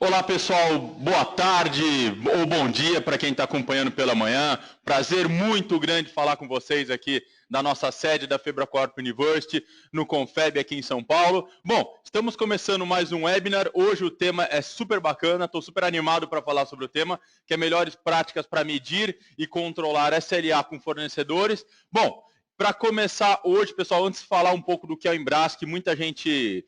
Olá pessoal, boa tarde ou bom dia para quem está acompanhando pela manhã. Prazer muito grande falar com vocês aqui da nossa sede da FebraCorp University, no Confeb aqui em São Paulo. Bom, estamos começando mais um webinar. Hoje o tema é super bacana, estou super animado para falar sobre o tema, que é melhores práticas para medir e controlar SLA com fornecedores. Bom, para começar hoje, pessoal, antes de falar um pouco do que é o Embrasc, que muita gente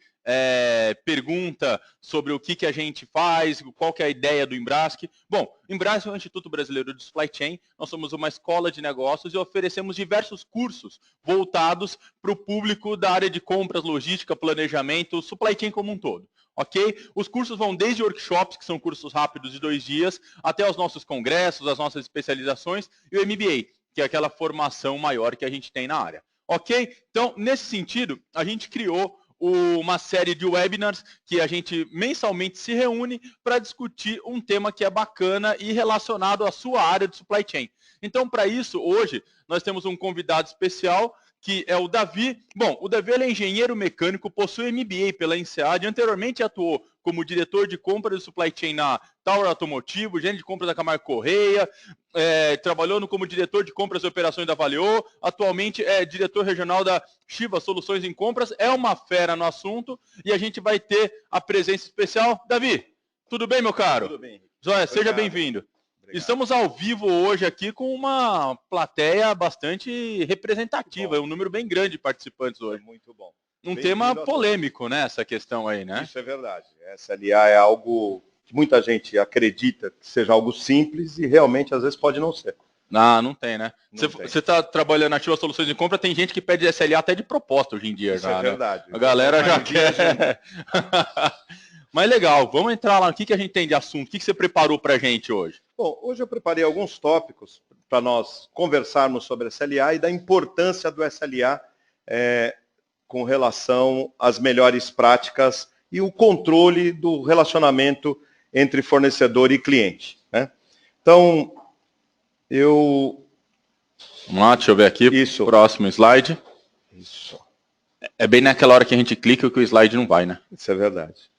pergunta sobre o que a gente faz, qual que é a ideia do Embrasc. Bom, o Embrasc é o Instituto Brasileiro de Supply Chain, nós somos uma escola de negócios e oferecemos diversos cursos voltados para o público da área de compras, logística, planejamento, supply chain como um todo. Ok? Os cursos vão desde workshops, que são cursos rápidos de 2 dias, até os nossos congressos, as nossas especializações, e o MBA, que é aquela formação maior que a gente tem na área. Ok? Então, nesse sentido, a gente criou uma série de webinars que a gente mensalmente se reúne para discutir um tema que é bacana e relacionado à sua área de supply chain. Então, para isso, hoje, nós temos um convidado especial, que é o Davi. Bom, o Davi ele é engenheiro mecânico, possui MBA pela INSEAD, anteriormente atuou como diretor de compras de supply chain na Tower Automotivo, gerente de compras da Camargo Correia, trabalhou como diretor de compras e operações da Valeo, atualmente é diretor regional da Chiva Soluções em Compras, é uma fera no assunto e a gente vai ter a presença especial. Davi, tudo bem, meu caro? Tudo bem, Henrique. Joia, seja bem-vindo. Estamos ao vivo hoje aqui com uma plateia bastante representativa, um número bem grande de participantes hoje. Muito bom. Um tema polêmico, né, essa questão aí, né? Isso é verdade. SLA é algo que muita gente acredita que seja algo simples e realmente às vezes pode não ser. Não tem, né? Você está trabalhando na Chiva Soluções de Compra, tem gente que pede SLA até de proposta hoje em dia. Isso é verdade. Né? A galera já quer. Mas legal, vamos entrar lá. O que a gente tem de assunto? O que você preparou para a gente hoje? Bom, hoje eu preparei alguns tópicos para nós conversarmos sobre SLA e da importância do SLA com relação às melhores práticas e o controle do relacionamento entre fornecedor e cliente. Né? Então, Vamos lá, deixa eu ver aqui. Isso. Próximo slide. Isso. É bem naquela hora que a gente clica que o slide não vai, né? Isso é verdade.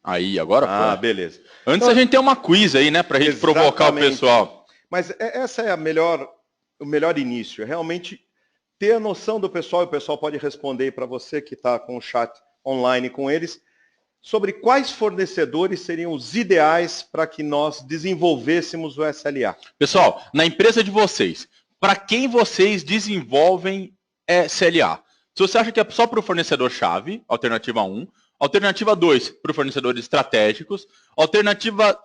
Aí, agora foi. Beleza. Antes então, a gente tem uma quiz aí, né? Pra gente provocar o pessoal. Mas essa é o melhor início. É realmente ter a noção do pessoal, e o pessoal pode responder para você que está com o chat online com eles, sobre quais fornecedores seriam os ideais para que nós desenvolvêssemos o SLA. Pessoal, na empresa de vocês, para quem vocês desenvolvem SLA? Se você acha que é só para o fornecedor-chave, alternativa 1, alternativa 2, para os fornecedores estratégicos, alternativa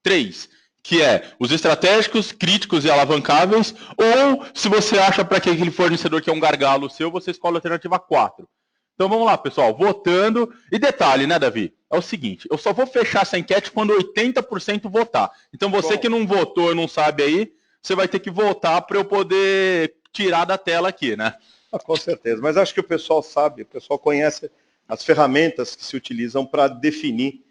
3, que é os estratégicos, críticos e alavancáveis, ou se você acha para aquele fornecedor que é um gargalo seu, você escolhe a alternativa 4. Então vamos lá, pessoal, votando. E detalhe, né, Davi? É o seguinte, eu só vou fechar essa enquete quando 80% votar. Então você que não votou e não sabe aí, você vai ter que votar para eu poder tirar da tela aqui, né? Com certeza, mas acho que o pessoal sabe, o pessoal conhece as ferramentas que se utilizam para definir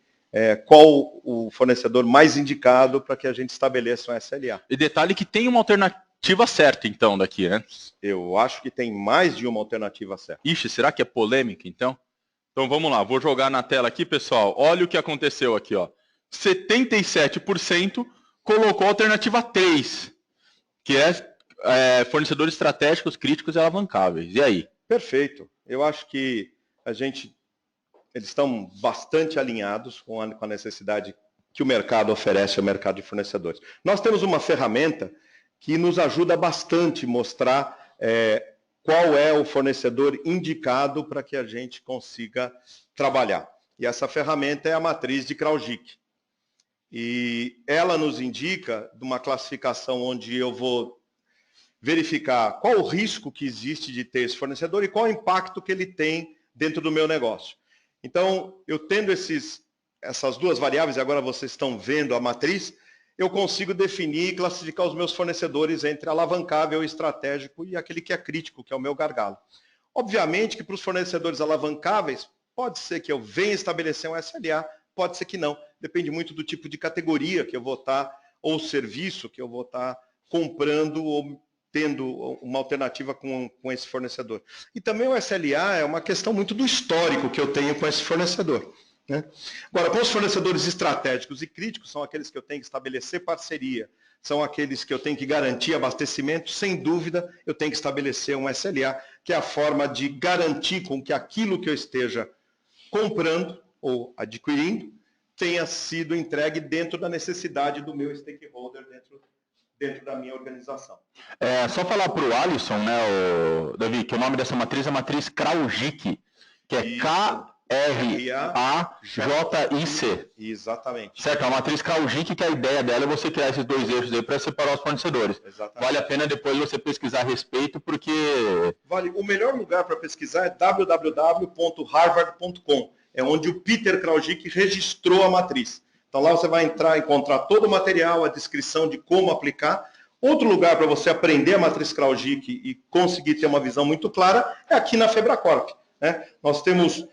qual o fornecedor mais indicado para que a gente estabeleça um SLA. E detalhe que tem uma alternativa certa, então, daqui, né? Eu acho que tem mais de uma alternativa certa. Ixi, será que é polêmica, então? Então vamos lá, vou jogar na tela aqui, pessoal. Olha o que aconteceu aqui, ó. 77% colocou a alternativa 3, que é fornecedores estratégicos, críticos e alavancáveis. E aí? Perfeito. Eu acho que eles estão bastante alinhados com a necessidade que o mercado oferece ao mercado de fornecedores. Nós temos uma ferramenta que nos ajuda bastante a mostrar qual é o fornecedor indicado para que a gente consiga trabalhar. E essa ferramenta é a matriz de Kraujik. E ela nos indica de uma classificação onde eu vou verificar qual o risco que existe de ter esse fornecedor e qual o impacto que ele tem dentro do meu negócio. Então, eu tendo essas duas variáveis, e agora vocês estão vendo a matriz, eu consigo definir e classificar os meus fornecedores entre alavancável, estratégico e aquele que é crítico, que é o meu gargalo. Obviamente que para os fornecedores alavancáveis, pode ser que eu venha estabelecer um SLA, pode ser que não. Depende muito do tipo de categoria que eu vou estar, ou serviço que eu vou estar comprando ou tendo uma alternativa com esse fornecedor. E também o SLA é uma questão muito do histórico que eu tenho com esse fornecedor, né? Agora, com os fornecedores estratégicos e críticos, são aqueles que eu tenho que estabelecer parceria, são aqueles que eu tenho que garantir abastecimento, sem dúvida, eu tenho que estabelecer um SLA, que é a forma de garantir com que aquilo que eu esteja comprando ou adquirindo tenha sido entregue dentro da necessidade do meu stakeholder, dentro da minha organização. Só falar para o Alisson, né, Davi, que o nome dessa matriz é a matriz Kraujic, que é Kraujic. Exatamente. Certo, é uma matriz Kraujic, que a ideia dela é você criar esses dois eixos aí para separar os fornecedores. Exatamente. Vale a pena depois você pesquisar a respeito, porque... O melhor lugar para pesquisar é www.harvard.com, é onde o Peter Kraujic registrou a matriz. Então lá você vai encontrar todo o material, a descrição de como aplicar. Outro lugar para você aprender a matriz Kraujic e conseguir ter uma visão muito clara é aqui na FebraCorp, né? Nós temos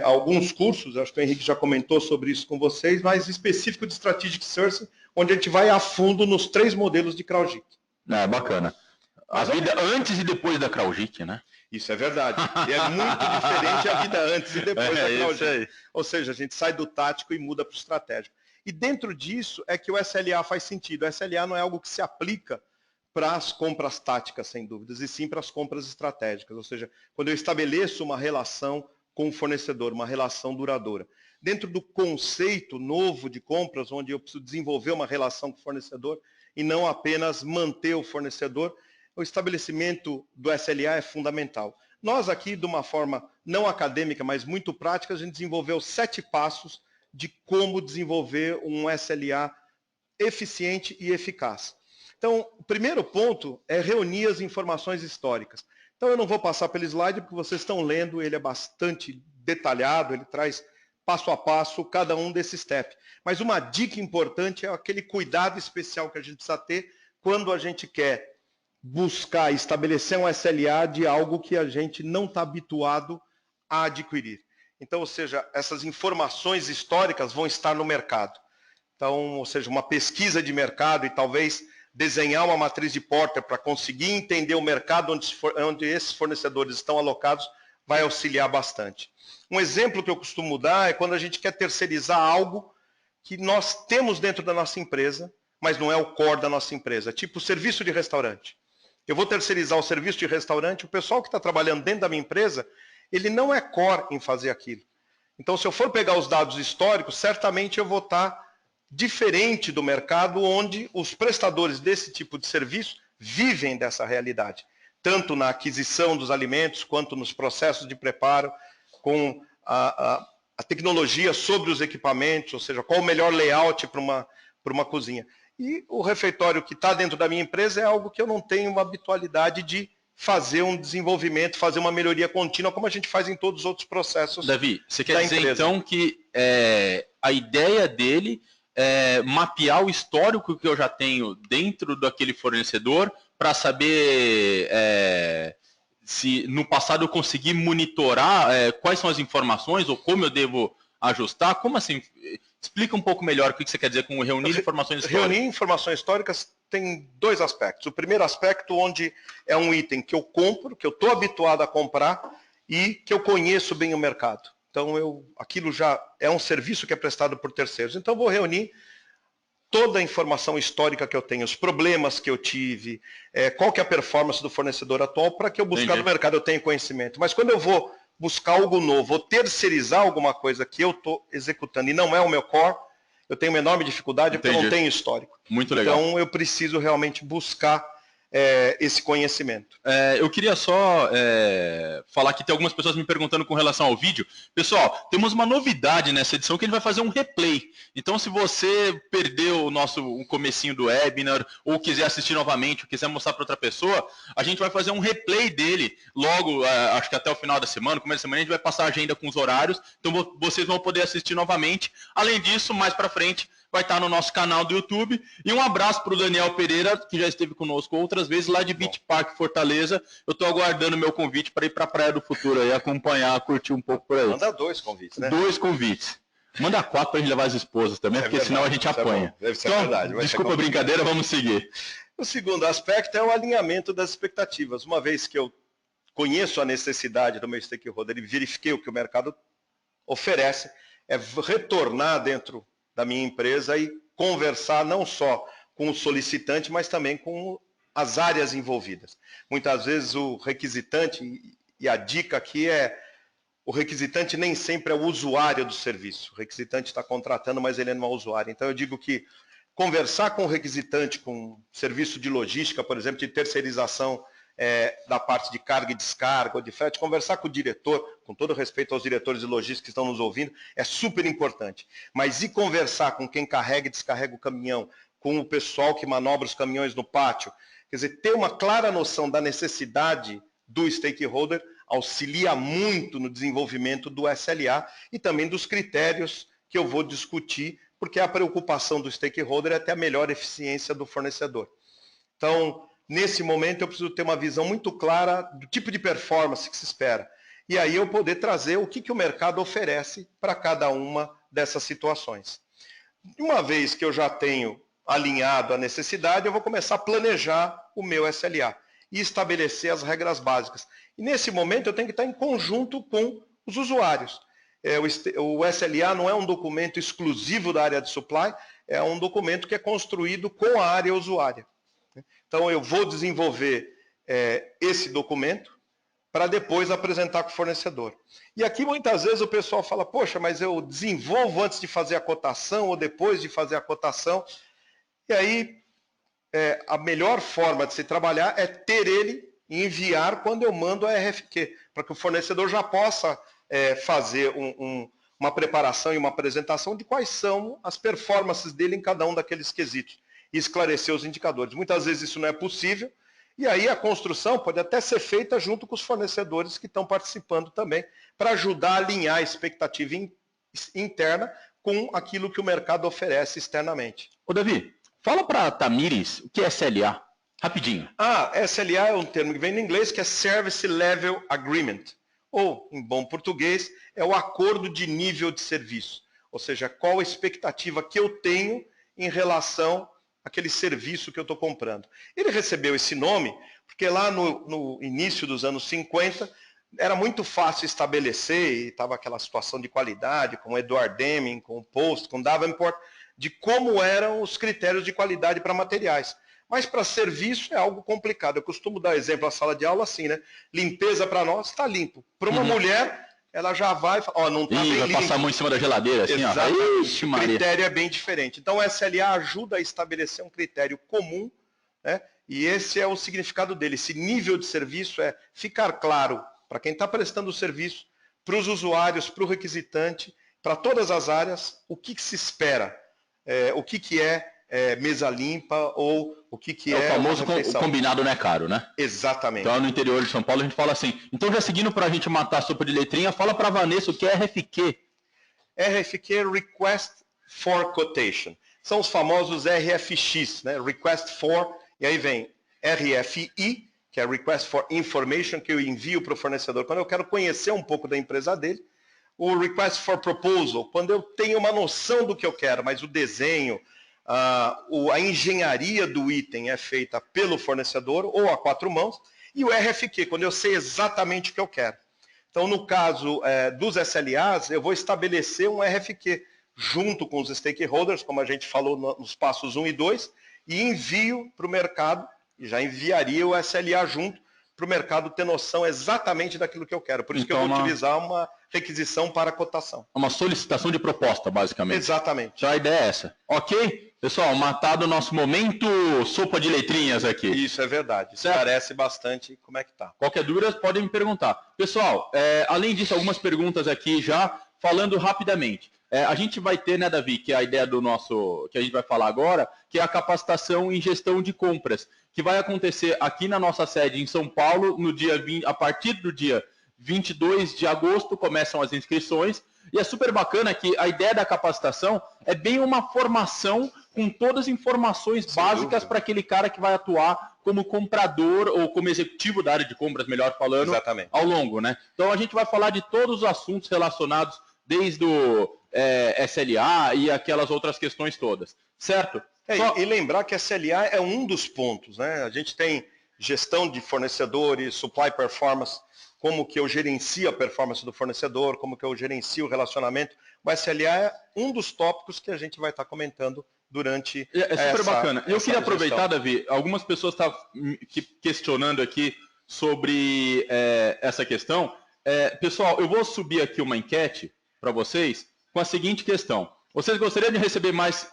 alguns cursos, acho que o Henrique já comentou sobre isso com vocês, mas específico de Strategic Sourcing, onde a gente vai a fundo nos 3 modelos de Kraujic. Bacana. A vida antes e depois da Kraujic, né? Isso é verdade. E é muito diferente a vida antes e depois da Kraujic. Ou seja, a gente sai do tático e muda para o estratégico. E dentro disso é que o SLA faz sentido. O SLA não é algo que se aplica para as compras táticas, sem dúvidas, e sim para as compras estratégicas. Ou seja, quando eu estabeleço uma relação com o fornecedor, uma relação duradoura. Dentro do conceito novo de compras, onde eu preciso desenvolver uma relação com o fornecedor e não apenas manter o fornecedor, o estabelecimento do SLA é fundamental. Nós aqui, de uma forma não acadêmica, mas muito prática, a gente desenvolveu 7 passos de como desenvolver um SLA eficiente e eficaz. Então, o primeiro ponto é reunir as informações históricas. Então, eu não vou passar pelo slide, porque vocês estão lendo, ele é bastante detalhado, ele traz passo a passo cada um desses steps. Mas uma dica importante é aquele cuidado especial que a gente precisa ter quando a gente quer buscar estabelecer um SLA de algo que a gente não está habituado a adquirir. Então, ou seja, essas informações históricas vão estar no mercado. Então, ou seja, uma pesquisa de mercado e talvez desenhar uma matriz de Porter para conseguir entender o mercado onde esses fornecedores estão alocados vai auxiliar bastante. Um exemplo que eu costumo dar é quando a gente quer terceirizar algo que nós temos dentro da nossa empresa, mas não é o core da nossa empresa, tipo serviço de restaurante. Eu vou terceirizar o serviço de restaurante, o pessoal que está trabalhando dentro da minha empresa, ele não é core em fazer aquilo. Então, se eu for pegar os dados históricos, certamente eu vou estar diferente do mercado onde os prestadores desse tipo de serviço vivem dessa realidade, tanto na aquisição dos alimentos, quanto nos processos de preparo, com a tecnologia sobre os equipamentos, ou seja, qual o melhor layout para uma cozinha. E o refeitório que está dentro da minha empresa é algo que eu não tenho uma habitualidade de fazer um desenvolvimento, fazer uma melhoria contínua, como a gente faz em todos os outros processos. Davi, você quer dizer então que a ideia dele é mapear o histórico que eu já tenho dentro daquele fornecedor para saber se no passado eu consegui monitorar quais são as informações ou como eu devo ajustar? Como assim? Explica um pouco melhor o que você quer dizer com reunir informações históricas. Reunir informações históricas tem 2 aspectos. O primeiro aspecto, onde é um item que eu compro, que eu estou habituado a comprar e que eu conheço bem o mercado. Então, aquilo já é um serviço que é prestado por terceiros. Então, eu vou reunir toda a informação histórica que eu tenho, os problemas que eu tive, qual que é a performance do fornecedor atual, para que eu buscar no mercado eu tenha conhecimento. Mas quando eu vou buscar algo novo, ou terceirizar alguma coisa que eu estou executando e não é o meu core, eu tenho uma enorme dificuldade porque eu não tenho histórico. Muito legal. Então eu preciso realmente buscar esse conhecimento. Eu queria só falar que tem algumas pessoas me perguntando com relação ao vídeo. Pessoal, temos uma novidade nessa edição que a gente vai fazer um replay. Então, se você perdeu o comecinho do webinar, ou quiser assistir novamente, ou quiser mostrar para outra pessoa, a gente vai fazer um replay dele logo, acho que até o final da semana, começo da semana, a gente vai passar a agenda com os horários, então vocês vão poder assistir novamente. Além disso, mais para frente, vai estar no nosso canal do YouTube. E um abraço para o Daniel Pereira, que já esteve conosco outras vezes, lá de Beach Park, Fortaleza. Eu estou aguardando meu convite para ir para a Praia do Futuro aí, acompanhar, curtir um pouco por aí. Manda 2 convites, né? 2 convites. Manda 4 para a gente levar as esposas também, porque verdade, senão a gente apanha. Deve ser então, verdade. Desculpa a brincadeira, vamos seguir. O segundo aspecto é o alinhamento das expectativas. Uma vez que eu conheço a necessidade do meu stakeholder e verifiquei o que o mercado oferece, é retornar dentro da minha empresa e conversar não só com o solicitante, mas também com as áreas envolvidas. Muitas vezes o requisitante, e a dica aqui é, o requisitante nem sempre é o usuário do serviço. O requisitante está contratando, mas ele não é usuário. Então eu digo que conversar com o requisitante, com serviço de logística, por exemplo, de terceirização da parte de carga e descarga, ou de frete, conversar com o diretor, com todo respeito aos diretores de logística que estão nos ouvindo, é super importante. Mas e conversar com quem carrega e descarrega o caminhão, com o pessoal que manobra os caminhões no pátio, quer dizer, ter uma clara noção da necessidade do stakeholder auxilia muito no desenvolvimento do SLA e também dos critérios que eu vou discutir, porque a preocupação do stakeholder é ter a melhor eficiência do fornecedor. Então, nesse momento, eu preciso ter uma visão muito clara do tipo de performance que se espera. E aí eu poder trazer o que o mercado oferece para cada uma dessas situações. Uma vez que eu já tenho alinhado a necessidade, eu vou começar a planejar o meu SLA e estabelecer as regras básicas. E nesse momento eu tenho que estar em conjunto com os usuários. O SLA não é um documento exclusivo da área de supply, é um documento que é construído com a área usuária. Então eu vou desenvolver esse documento para depois apresentar com o fornecedor. E aqui muitas vezes o pessoal fala, poxa, mas eu desenvolvo antes de fazer a cotação ou depois de fazer a cotação. E aí, a melhor forma de se trabalhar é ter ele e enviar quando eu mando a RFQ, para que o fornecedor já possa fazer uma preparação e uma apresentação de quais são as performances dele em cada um daqueles quesitos e esclarecer os indicadores. Muitas vezes isso não é possível, e aí a construção pode até ser feita junto com os fornecedores que estão participando também, para ajudar a alinhar a expectativa interna com aquilo que o mercado oferece externamente. Ô Davi, fala para a Tamires o que é SLA, rapidinho. SLA é um termo que vem do inglês, que é Service Level Agreement, ou, em bom português, é o acordo de nível de serviço. Ou seja, qual a expectativa que eu tenho em relação àquele serviço que eu estou comprando. Ele recebeu esse nome porque lá no início dos anos 50 era muito fácil estabelecer, e estava aquela situação de qualidade, com o Edward Deming, com o Post, com o Davenport, de como eram os critérios de qualidade para materiais. Mas para serviço é algo complicado. Eu costumo dar exemplo à sala de aula assim, né? Limpeza para nós está limpo. Para uma mulher, ela já vai falar, não está bem limpo. Vai passar a mão em cima da geladeira, assim, ó. Ixi, o critério é bem diferente. Então o SLA ajuda a estabelecer um critério comum, né? E esse é o significado dele. Esse nível de serviço é ficar claro para quem está prestando o serviço, para os usuários, para o requisitante, para todas as áreas, o que se espera. O que é mesa limpa ou o que é o famoso combinado não é caro, né? Exatamente. Então, no interior de São Paulo, a gente fala assim. Então, já seguindo para a gente matar a sopa de letrinha, fala para a Vanessa o que é RFQ. RFQ é Request for Quotation. São os famosos RFX, né? Request for, e aí vem RFI, que é Request for Information, que eu envio para o fornecedor quando eu quero conhecer um pouco da empresa dele. O Request for Proposal, quando eu tenho uma noção do que eu quero, mas o desenho, a engenharia do item é feita pelo fornecedor ou a quatro mãos, e o RFQ, quando eu sei exatamente o que eu quero. Então, no caso dos SLAs, eu vou estabelecer um RFQ junto com os stakeholders, como a gente falou nos passos 1 e 2, e envio para o mercado, e já enviaria o SLA junto, para o mercado ter noção exatamente daquilo que eu quero. Por isso então, que eu vou utilizar uma requisição para cotação. Uma solicitação de proposta, basicamente. Exatamente. Então a ideia é essa. Ok? Pessoal, matado o nosso momento sopa de letrinhas aqui. Isso é verdade. Esclarece bastante como é que está. Qualquer dúvida, podem me perguntar. Pessoal, além disso, algumas perguntas aqui já, falando rapidamente. A gente vai ter, né, Davi, que é a ideia do nosso, que a gente vai falar agora, que é a capacitação em gestão de compras, que vai acontecer aqui na nossa sede em São Paulo, no dia 20, a partir do dia 22 de agosto, começam as inscrições, e é super bacana que a ideia da capacitação é bem uma formação com todas as informações básicas para aquele cara que vai atuar como comprador ou como executivo da área de compras, melhor falando, exatamente, ao longo, né? Então a gente vai falar de todos os assuntos relacionados desde o SLA e aquelas outras questões todas, certo? E lembrar que a SLA é um dos pontos, né? A gente tem gestão de fornecedores, supply performance, como que eu gerencio a performance do fornecedor, como que eu gerencio o relacionamento. O SLA é um dos tópicos que a gente vai estar comentando durante super bacana. Eu queria aproveitar, gestão. Davi, algumas pessoas estavam questionando aqui sobre essa questão. Pessoal, eu vou subir aqui uma enquete para vocês com a seguinte questão. Vocês gostariam de receber mais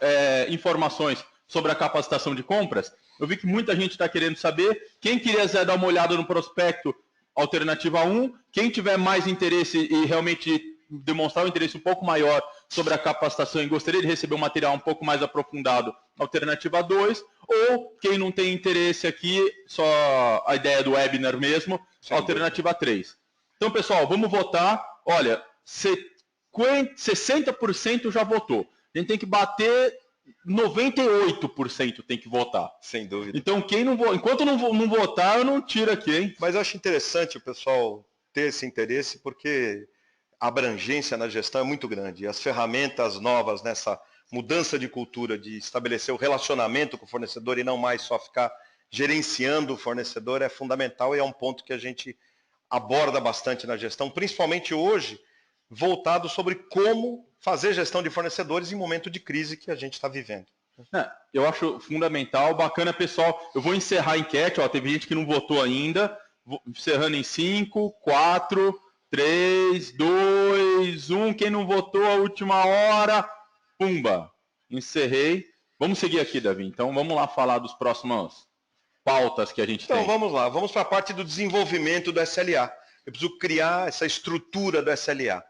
informações sobre a capacitação de compras? Eu vi que muita gente está querendo saber. Quem quiser dar uma olhada no prospecto, alternativa 1. Quem tiver mais interesse e realmente demonstrar um interesse um pouco maior sobre a capacitação e gostaria de receber um material um pouco mais aprofundado, alternativa 2. Ou quem não tem interesse aqui, só a ideia do webinar mesmo, alternativa 3. Então, pessoal, vamos votar. Olha, 60% já votou. A gente tem que bater 98% tem que votar. Sem dúvida. Então, enquanto não votar, eu não tiro aqui, hein? Mas eu acho interessante o pessoal ter esse interesse, porque a abrangência na gestão é muito grande. E as ferramentas novas nessa mudança de cultura, de estabelecer o relacionamento com o fornecedor e não mais só ficar gerenciando o fornecedor, é fundamental e é um ponto que a gente aborda bastante na gestão, principalmente hoje, voltado sobre como fazer gestão de fornecedores em momento de crise que a gente está vivendo. Eu acho fundamental, bacana, pessoal. Eu vou encerrar a enquete, teve gente que não votou ainda. Vou encerrando em 5, 4, 3, 2, 1. Quem não votou a última hora, pumba, encerrei. Vamos seguir aqui, Davi. Então, vamos lá falar dos próximos pautas que a gente tem. Então, vamos lá. Vamos para a parte do desenvolvimento do SLA. Eu preciso criar essa estrutura do SLA.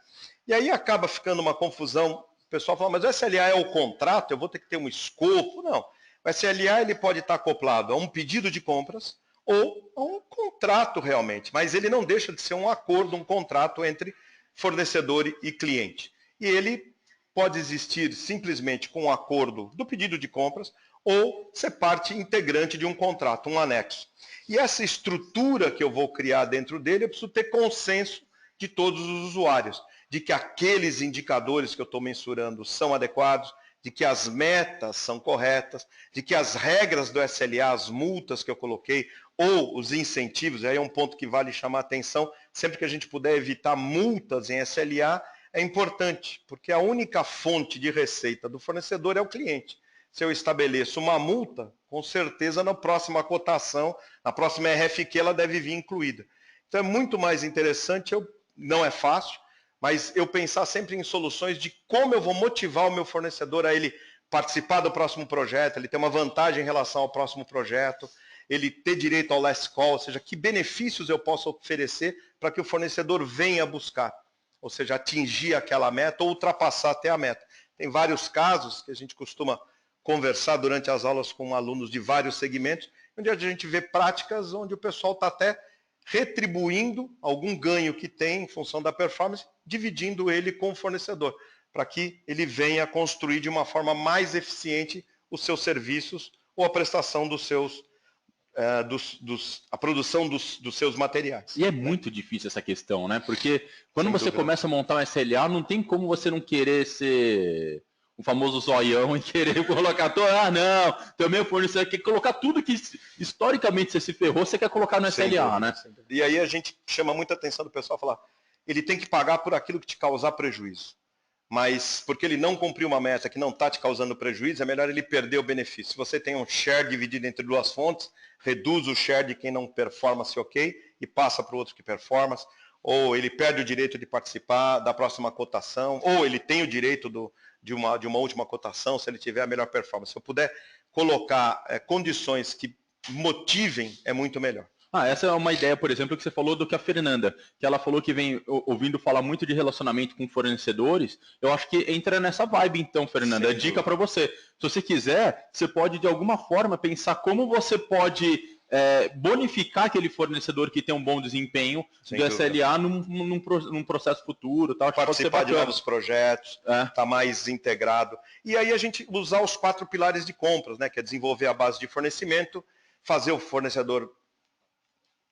E aí acaba ficando uma confusão. O pessoal fala, mas o SLA é o contrato? Eu vou ter que ter um escopo? Não. O SLA ele pode estar acoplado a um pedido de compras ou a um contrato realmente. Mas ele não deixa de ser um acordo, um contrato entre fornecedor e cliente. E ele pode existir simplesmente com um acordo do pedido de compras ou ser parte integrante de um contrato, um anexo. E essa estrutura que eu vou criar dentro dele, eu preciso ter consenso de todos os usuários, de que aqueles indicadores que eu estou mensurando são adequados, de que as metas são corretas, de que as regras do SLA, as multas que eu coloquei, ou os incentivos, aí é um ponto que vale chamar a atenção, sempre que a gente puder evitar multas em SLA, é importante, porque a única fonte de receita do fornecedor é o cliente. Se eu estabeleço uma multa, com certeza na próxima cotação, na próxima RFQ, ela deve vir incluída. Então é muito mais interessante, não é fácil, mas eu pensar sempre em soluções de como eu vou motivar o meu fornecedor a ele participar do próximo projeto, ele ter uma vantagem em relação ao próximo projeto, ele ter direito ao last call, ou seja, que benefícios eu posso oferecer para que o fornecedor venha buscar, ou seja, atingir aquela meta ou ultrapassar até a meta. Tem vários casos que a gente costuma conversar durante as aulas com alunos de vários segmentos, onde a gente vê práticas onde o pessoal está até retribuindo algum ganho que tem em função da performance, dividindo ele com o fornecedor, para que ele venha construir de uma forma mais eficiente os seus serviços ou a prestação dos seus, a produção dos seus materiais. E é muito difícil essa questão, né? Porque quando você começa a montar um SLA, não tem como você não querer ser o famoso zoião e querer colocar não, também fornecedor quer colocar tudo que historicamente você se ferrou, você quer colocar no SLA, né? E aí a gente chama muita atenção do pessoal falar, ele tem que pagar por aquilo que te causar prejuízo. Mas porque ele não cumpriu uma meta que não está te causando prejuízo, é melhor ele perder o benefício. Se você tem um share dividido entre duas fontes, reduz o share de quem não performa se ok e passa para o outro que performa, ou ele perde o direito de participar da próxima cotação, ou ele tem o direito de uma última cotação, se ele tiver a melhor performance. Se eu puder colocar condições que motivem, é muito melhor. Essa é uma ideia, por exemplo, que você falou do que a Fernanda, que ela falou que vem ouvindo falar muito de relacionamento com fornecedores. Eu acho que entra nessa vibe, então, Fernanda. É dica para você. Se você quiser, você pode, de alguma forma, pensar como você pode bonificar aquele fornecedor que tem um bom desempenho do SLA num processo futuro. Tal. Participar de novos projetos, estar mais integrado. E aí a gente usar os 4 pilares de compras, né, que é desenvolver a base de fornecimento, fazer o fornecedor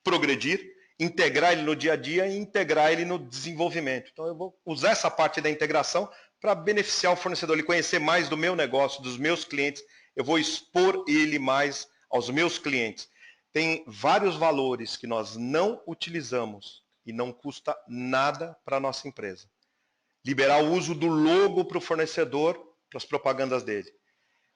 progredir, integrar ele no dia a dia e integrar ele no desenvolvimento. Então eu vou usar essa parte da integração para beneficiar o fornecedor, ele conhecer mais do meu negócio, dos meus clientes, eu vou expor ele mais aos meus clientes. Tem vários valores que nós não utilizamos e não custa nada para a nossa empresa. Liberar o uso do logo para o fornecedor, para as propagandas dele.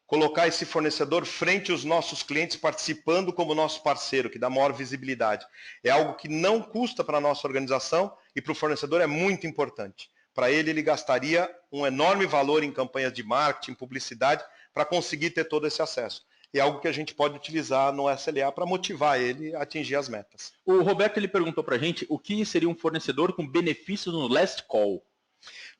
Colocar esse fornecedor frente aos nossos clientes, participando como nosso parceiro, que dá maior visibilidade. É algo que não custa para a nossa organização e para o fornecedor é muito importante. Para ele gastaria um enorme valor em campanhas de marketing, publicidade, para conseguir ter todo esse acesso. É algo que a gente pode utilizar no SLA para motivar ele a atingir as metas. O Roberto ele perguntou para a gente o que seria um fornecedor com benefícios no last call.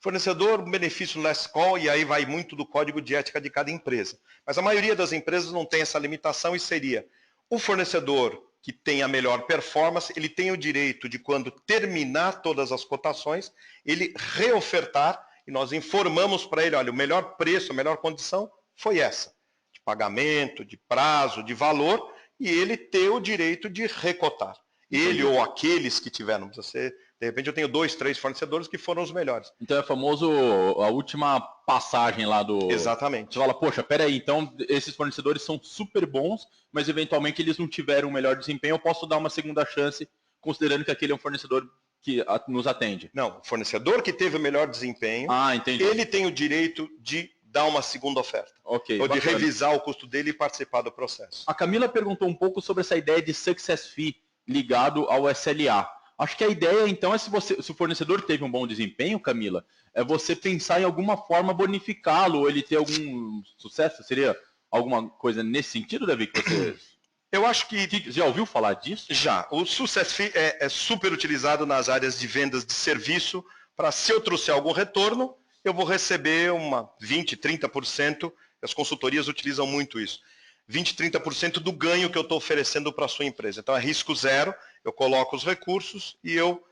Fornecedor, benefício no last call, e aí vai muito do código de ética de cada empresa. Mas a maioria das empresas não tem essa limitação e seria o fornecedor que tem a melhor performance, ele tem o direito de, quando terminar todas as cotações, ele reofertar e nós informamos para ele, olha, o melhor preço, a melhor condição foi essa. De pagamento, de prazo, de valor, e ele ter o direito de recotar. Ele ou aqueles que tiveram, precisa ser, de repente eu tenho 2, 3 fornecedores que foram os melhores. Então é famoso a última passagem lá do... Exatamente. Você fala, poxa, peraí, então esses fornecedores são super bons, mas eventualmente eles não tiveram um melhor desempenho, eu posso dar uma segunda chance, considerando que aquele é um fornecedor que nos atende. Não, o fornecedor que teve o melhor desempenho, entendi. Ele tem o direito de dar uma segunda oferta. Ok. Ou de revisar o custo dele e participar do processo. A Camila perguntou um pouco sobre essa ideia de success fee ligado ao SLA. Acho que a ideia, então, é se o fornecedor teve um bom desempenho, Camila, é você pensar em alguma forma bonificá-lo, ou ele ter algum sucesso? Seria alguma coisa nesse sentido, Davi, que você... Eu acho que... Já ouviu falar disso? Já. O Success Fee é super utilizado nas áreas de vendas de serviço, para se eu trouxer algum retorno, eu vou receber uma 20%, 30%, as consultorias utilizam muito isso. 20%, 30% do ganho que eu estou oferecendo para a sua empresa. Então é risco zero, eu coloco os recursos e eu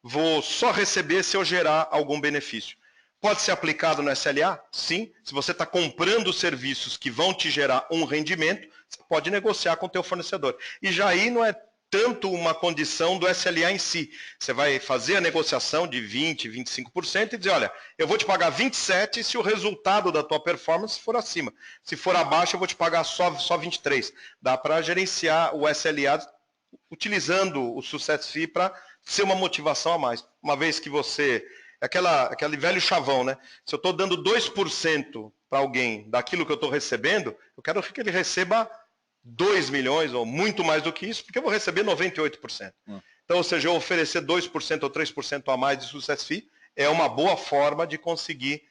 vou só receber se eu gerar algum benefício. Pode ser aplicado no SLA? Sim. Se você está comprando serviços que vão te gerar um rendimento, você pode negociar com o teu fornecedor. E já aí não é tanto uma condição do SLA em si. Você vai fazer a negociação de 20%, 25% e dizer, olha, eu vou te pagar 27% se o resultado da tua performance for acima. Se for abaixo, eu vou te pagar só 23%. Dá para gerenciar o SLA utilizando o Success Fee para ser uma motivação a mais. Uma vez que você... Aquele velho chavão, né? Se eu estou dando 2% para alguém daquilo que eu estou recebendo, eu quero que ele receba 2 milhões ou muito mais do que isso, porque eu vou receber 98%. Então, ou seja, eu oferecer 2% ou 3% a mais de Success Fee é uma boa forma de conseguir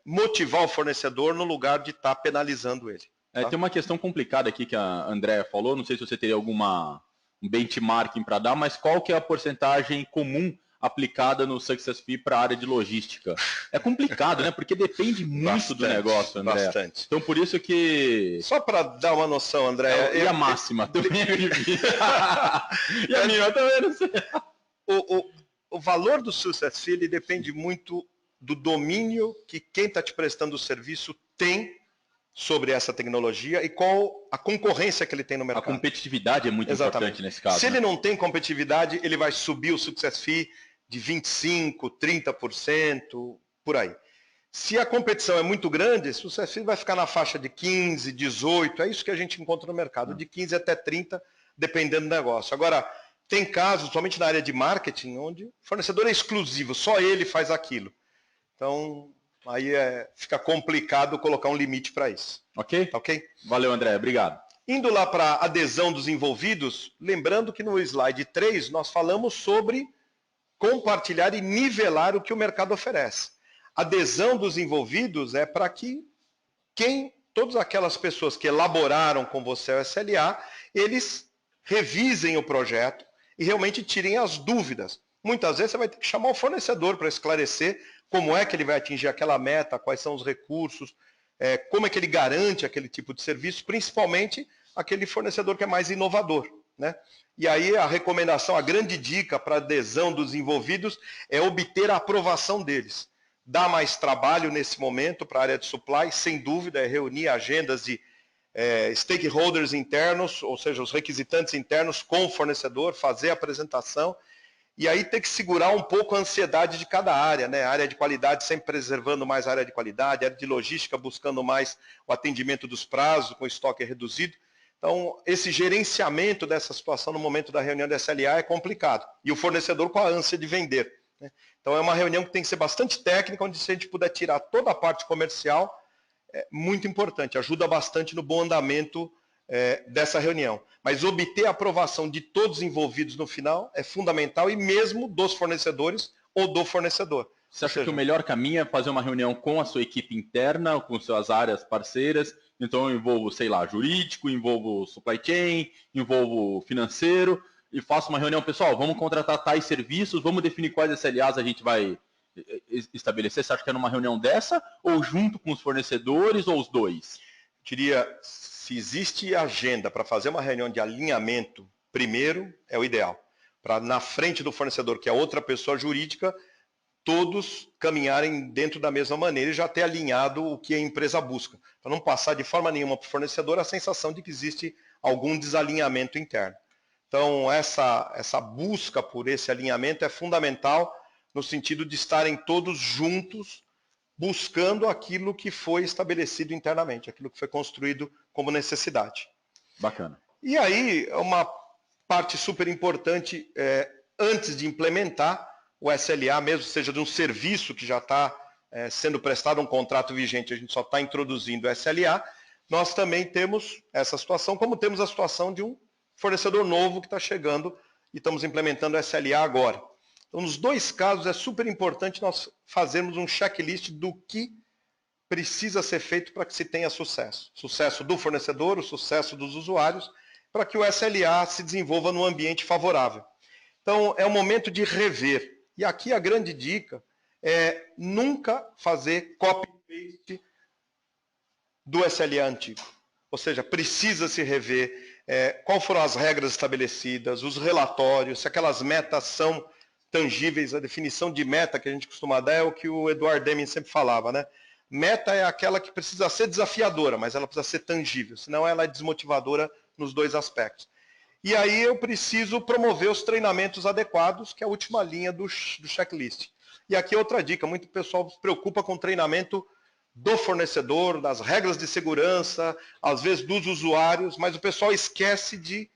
motivar o fornecedor no lugar de estar penalizando ele. Tá? Tem uma questão complicada aqui que a Andréa falou, não sei se você teria um benchmarking para dar, mas qual que é a porcentagem comum aplicada no Success Fee para a área de logística? É complicado, né? Porque depende muito do negócio, André. Bastante. Então, por isso que... Só para dar uma noção, André... E a máxima? E a minha também, não sei. O valor do Success Fee ele depende muito do domínio que quem está te prestando o serviço tem sobre essa tecnologia e qual a concorrência que ele tem no mercado. A competitividade é muito importante nesse caso. Se ele não tem competitividade, ele vai subir o Success Fee de 25%, 30%, por aí. Se a competição é muito grande, o Success Fee vai ficar na faixa de 15%, 18%, é isso que a gente encontra no mercado, de 15% até 30%, dependendo do negócio. Agora, tem casos, somente na área de marketing, onde o fornecedor é exclusivo, só ele faz aquilo. Então... aí fica complicado colocar um limite para isso. Ok? Ok? Valeu, André. Obrigado. Indo lá para a adesão dos envolvidos, lembrando que no slide 3 nós falamos sobre compartilhar e nivelar o que o mercado oferece. A adesão dos envolvidos é para que todas aquelas pessoas que elaboraram com você o SLA, eles revisem o projeto e realmente tirem as dúvidas. Muitas vezes você vai ter que chamar o fornecedor para esclarecer como é que ele vai atingir aquela meta, quais são os recursos, como é que ele garante aquele tipo de serviço, principalmente aquele fornecedor que é mais inovador, né? E aí a recomendação, a grande dica para adesão dos envolvidos é obter a aprovação deles. Dá mais trabalho nesse momento para a área de supply, sem dúvida, é reunir agendas de stakeholders internos, ou seja, os requisitantes internos com o fornecedor, fazer a apresentação. e aí ter que segurar um pouco a ansiedade de cada área, né? A área de qualidade sempre preservando mais a área de qualidade, a área de logística buscando mais o atendimento dos prazos, com estoque reduzido. Então, esse gerenciamento dessa situação no momento da reunião da SLA é complicado. E o fornecedor com a ânsia de vender, né? Então, é uma reunião que tem que ser bastante técnica, onde se a gente puder tirar toda a parte comercial, é muito importante, ajuda bastante no bom andamento dessa reunião. Mas obter a aprovação de todos envolvidos no final é fundamental, e mesmo dos fornecedores ou do fornecedor. Você acha que o melhor caminho é fazer uma reunião com a sua equipe interna, com suas áreas parceiras? Então eu envolvo, sei lá, jurídico, envolvo supply chain, envolvo financeiro, e faço uma reunião, pessoal, vamos contratar tais serviços, vamos definir quais SLAs a gente vai estabelecer. Você acha que é numa reunião dessa, ou junto com os fornecedores, ou os dois? Eu diria, se existe agenda para fazer uma reunião de alinhamento, primeiro é o ideal. Para na frente do fornecedor, que é outra pessoa jurídica, todos caminharem dentro da mesma maneira e já ter alinhado o que a empresa busca. Para não passar de forma nenhuma para o fornecedor a sensação de que existe algum desalinhamento interno. Então, essa busca por esse alinhamento é fundamental no sentido de estarem todos juntos buscando aquilo que foi estabelecido internamente, aquilo que foi construído como necessidade. Bacana. E aí, uma parte super importante, antes de implementar o SLA, mesmo seja de um serviço que já está sendo prestado, um contrato vigente, a gente só está introduzindo o SLA, nós também temos essa situação, como temos a situação de um fornecedor novo que está chegando e estamos implementando o SLA agora. Então, nos dois casos, é super importante nós fazermos um checklist do que precisa ser feito para que se tenha sucesso. Sucesso do fornecedor, o sucesso dos usuários, para que o SLA se desenvolva num ambiente favorável. Então, é o momento de rever. E aqui a grande dica é nunca fazer copy-paste do SLA antigo. Ou seja, precisa se rever quais foram as regras estabelecidas, os relatórios, se aquelas metas são tangíveis. A definição de meta que a gente costuma dar é o que o Edward Deming sempre falava, né? Meta é aquela que precisa ser desafiadora, mas ela precisa ser tangível, senão ela é desmotivadora nos dois aspectos. E aí eu preciso promover os treinamentos adequados, que é a última linha do checklist. E aqui outra dica, muito pessoal se preocupa com o treinamento do fornecedor, das regras de segurança, às vezes dos usuários, mas o pessoal esquece de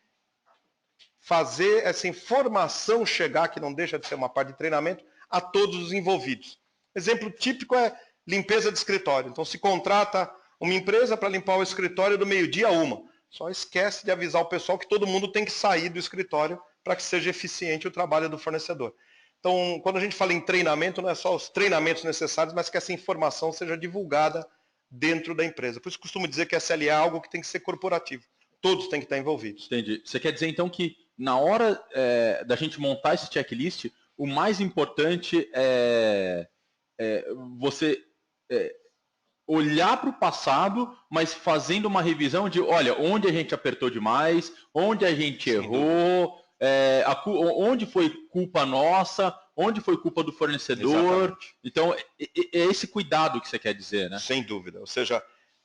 fazer essa informação chegar, que não deixa de ser uma parte de treinamento, a todos os envolvidos. Exemplo típico é limpeza de escritório. Então se contrata uma empresa para limpar o escritório do meio-dia a 1h. Só esquece de avisar o pessoal que todo mundo tem que sair do escritório para que seja eficiente o trabalho do fornecedor. Então, quando a gente fala em treinamento, não é só os treinamentos necessários, mas que essa informação seja divulgada dentro da empresa. Por isso costumo dizer que SLA é algo que tem que ser corporativo. Todos têm que estar envolvidos. Entendi. Você quer dizer, então, que na hora da gente montar esse checklist, o mais importante é você olhar para o passado, mas fazendo uma revisão de, olha, onde a gente apertou demais, onde a gente errou, onde foi culpa nossa, onde foi culpa do fornecedor. Exatamente. Então, é esse cuidado que você quer dizer, né? Sem dúvida. Ou seja,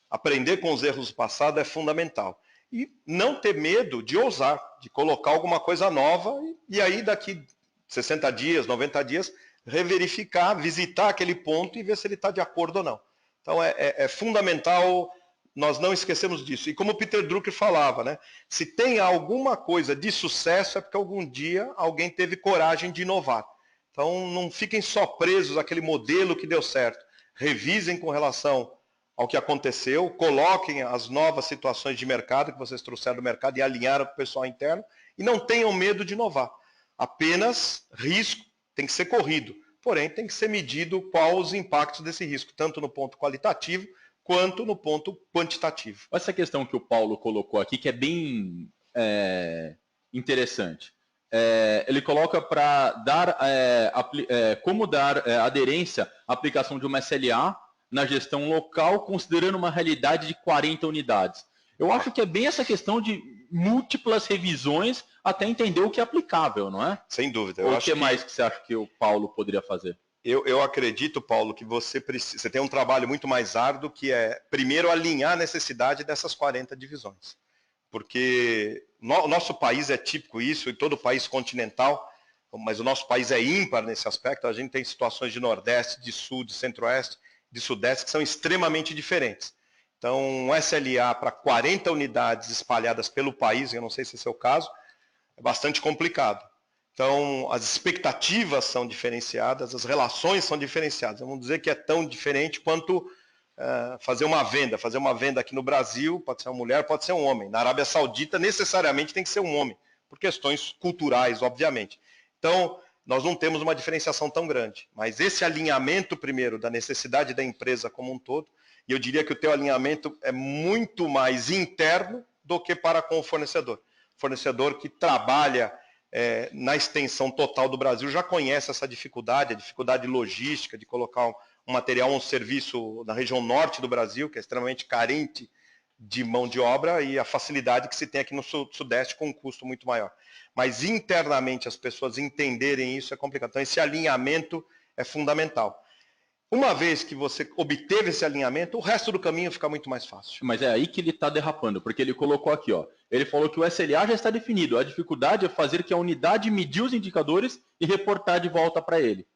aprender com os erros do passado é fundamental. E não ter medo de ousar, de colocar alguma coisa nova, e aí daqui 60 dias, 90 dias, reverificar, visitar aquele ponto e ver se ele está de acordo ou não. Então é fundamental nós não esquecemos disso. E como o Peter Drucker falava, né, se tem alguma coisa de sucesso é porque algum dia alguém teve coragem de inovar. Então não fiquem só presos àquele modelo que deu certo. Revisem com relação ao que aconteceu, coloquem as novas situações de mercado que vocês trouxeram do mercado e alinharam com o pessoal interno, e não tenham medo de inovar. Apenas risco tem que ser corrido, porém tem que ser medido quais os impactos desse risco, tanto no ponto qualitativo quanto no ponto quantitativo. Essa questão que o Paulo colocou aqui, que é bem interessante. Ele coloca para dar como dar aderência à aplicação de uma SLA na gestão local, considerando uma realidade de 40 unidades. Eu acho que é bem essa questão de múltiplas revisões até entender o que é aplicável, não é? Sem dúvida. O que mais que você acha que o Paulo poderia fazer? Eu acredito, Paulo, que você tem um trabalho muito mais árduo, que é, primeiro, alinhar a necessidade dessas 40 divisões. Porque o nosso país é típico isso, e todo país continental, mas o nosso país é ímpar nesse aspecto, a gente tem situações de Nordeste, de Sul, de Centro-Oeste, de Sudeste, que são extremamente diferentes. Então, um SLA para 40 unidades espalhadas pelo país, eu não sei se esse é o caso, é bastante complicado. Então, as expectativas são diferenciadas, as relações são diferenciadas. Vamos dizer que é tão diferente quanto fazer uma venda. Fazer uma venda aqui no Brasil, pode ser uma mulher, pode ser um homem. Na Arábia Saudita, necessariamente tem que ser um homem, por questões culturais, obviamente. Então, nós não temos uma diferenciação tão grande. Mas esse alinhamento, primeiro, da necessidade da empresa como um todo, e eu diria que o teu alinhamento é muito mais interno do que para com o fornecedor. O fornecedor que trabalha na extensão total do Brasil já conhece essa dificuldade, a dificuldade logística de colocar um material, um serviço na região norte do Brasil, que é extremamente carente de mão de obra, e a facilidade que se tem aqui no Sudeste com um custo muito maior. Mas internamente as pessoas entenderem isso é complicado. Então esse alinhamento é fundamental. Uma vez que você obteve esse alinhamento, o resto do caminho fica muito mais fácil. Mas é aí que ele está derrapando, porque ele colocou aqui, ó. Ele falou que o SLA já está definido. A dificuldade é fazer que a unidade medir os indicadores e reportar de volta para ele.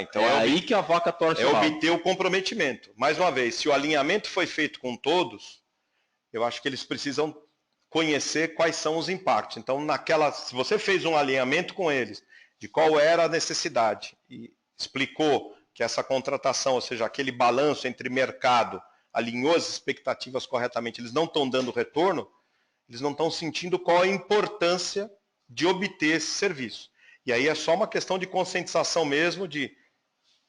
Então é aí que a vaca torce o rabo. Obter o comprometimento. Mais uma vez, se o alinhamento foi feito com todos, eu acho que eles precisam conhecer quais são os impactos. Então, se você fez um alinhamento com eles de qual era a necessidade e explicou que essa contratação, ou seja, aquele balanço entre mercado, alinhou as expectativas corretamente, eles não estão dando retorno, eles não estão sentindo qual a importância de obter esse serviço. E aí é só uma questão de conscientização mesmo, de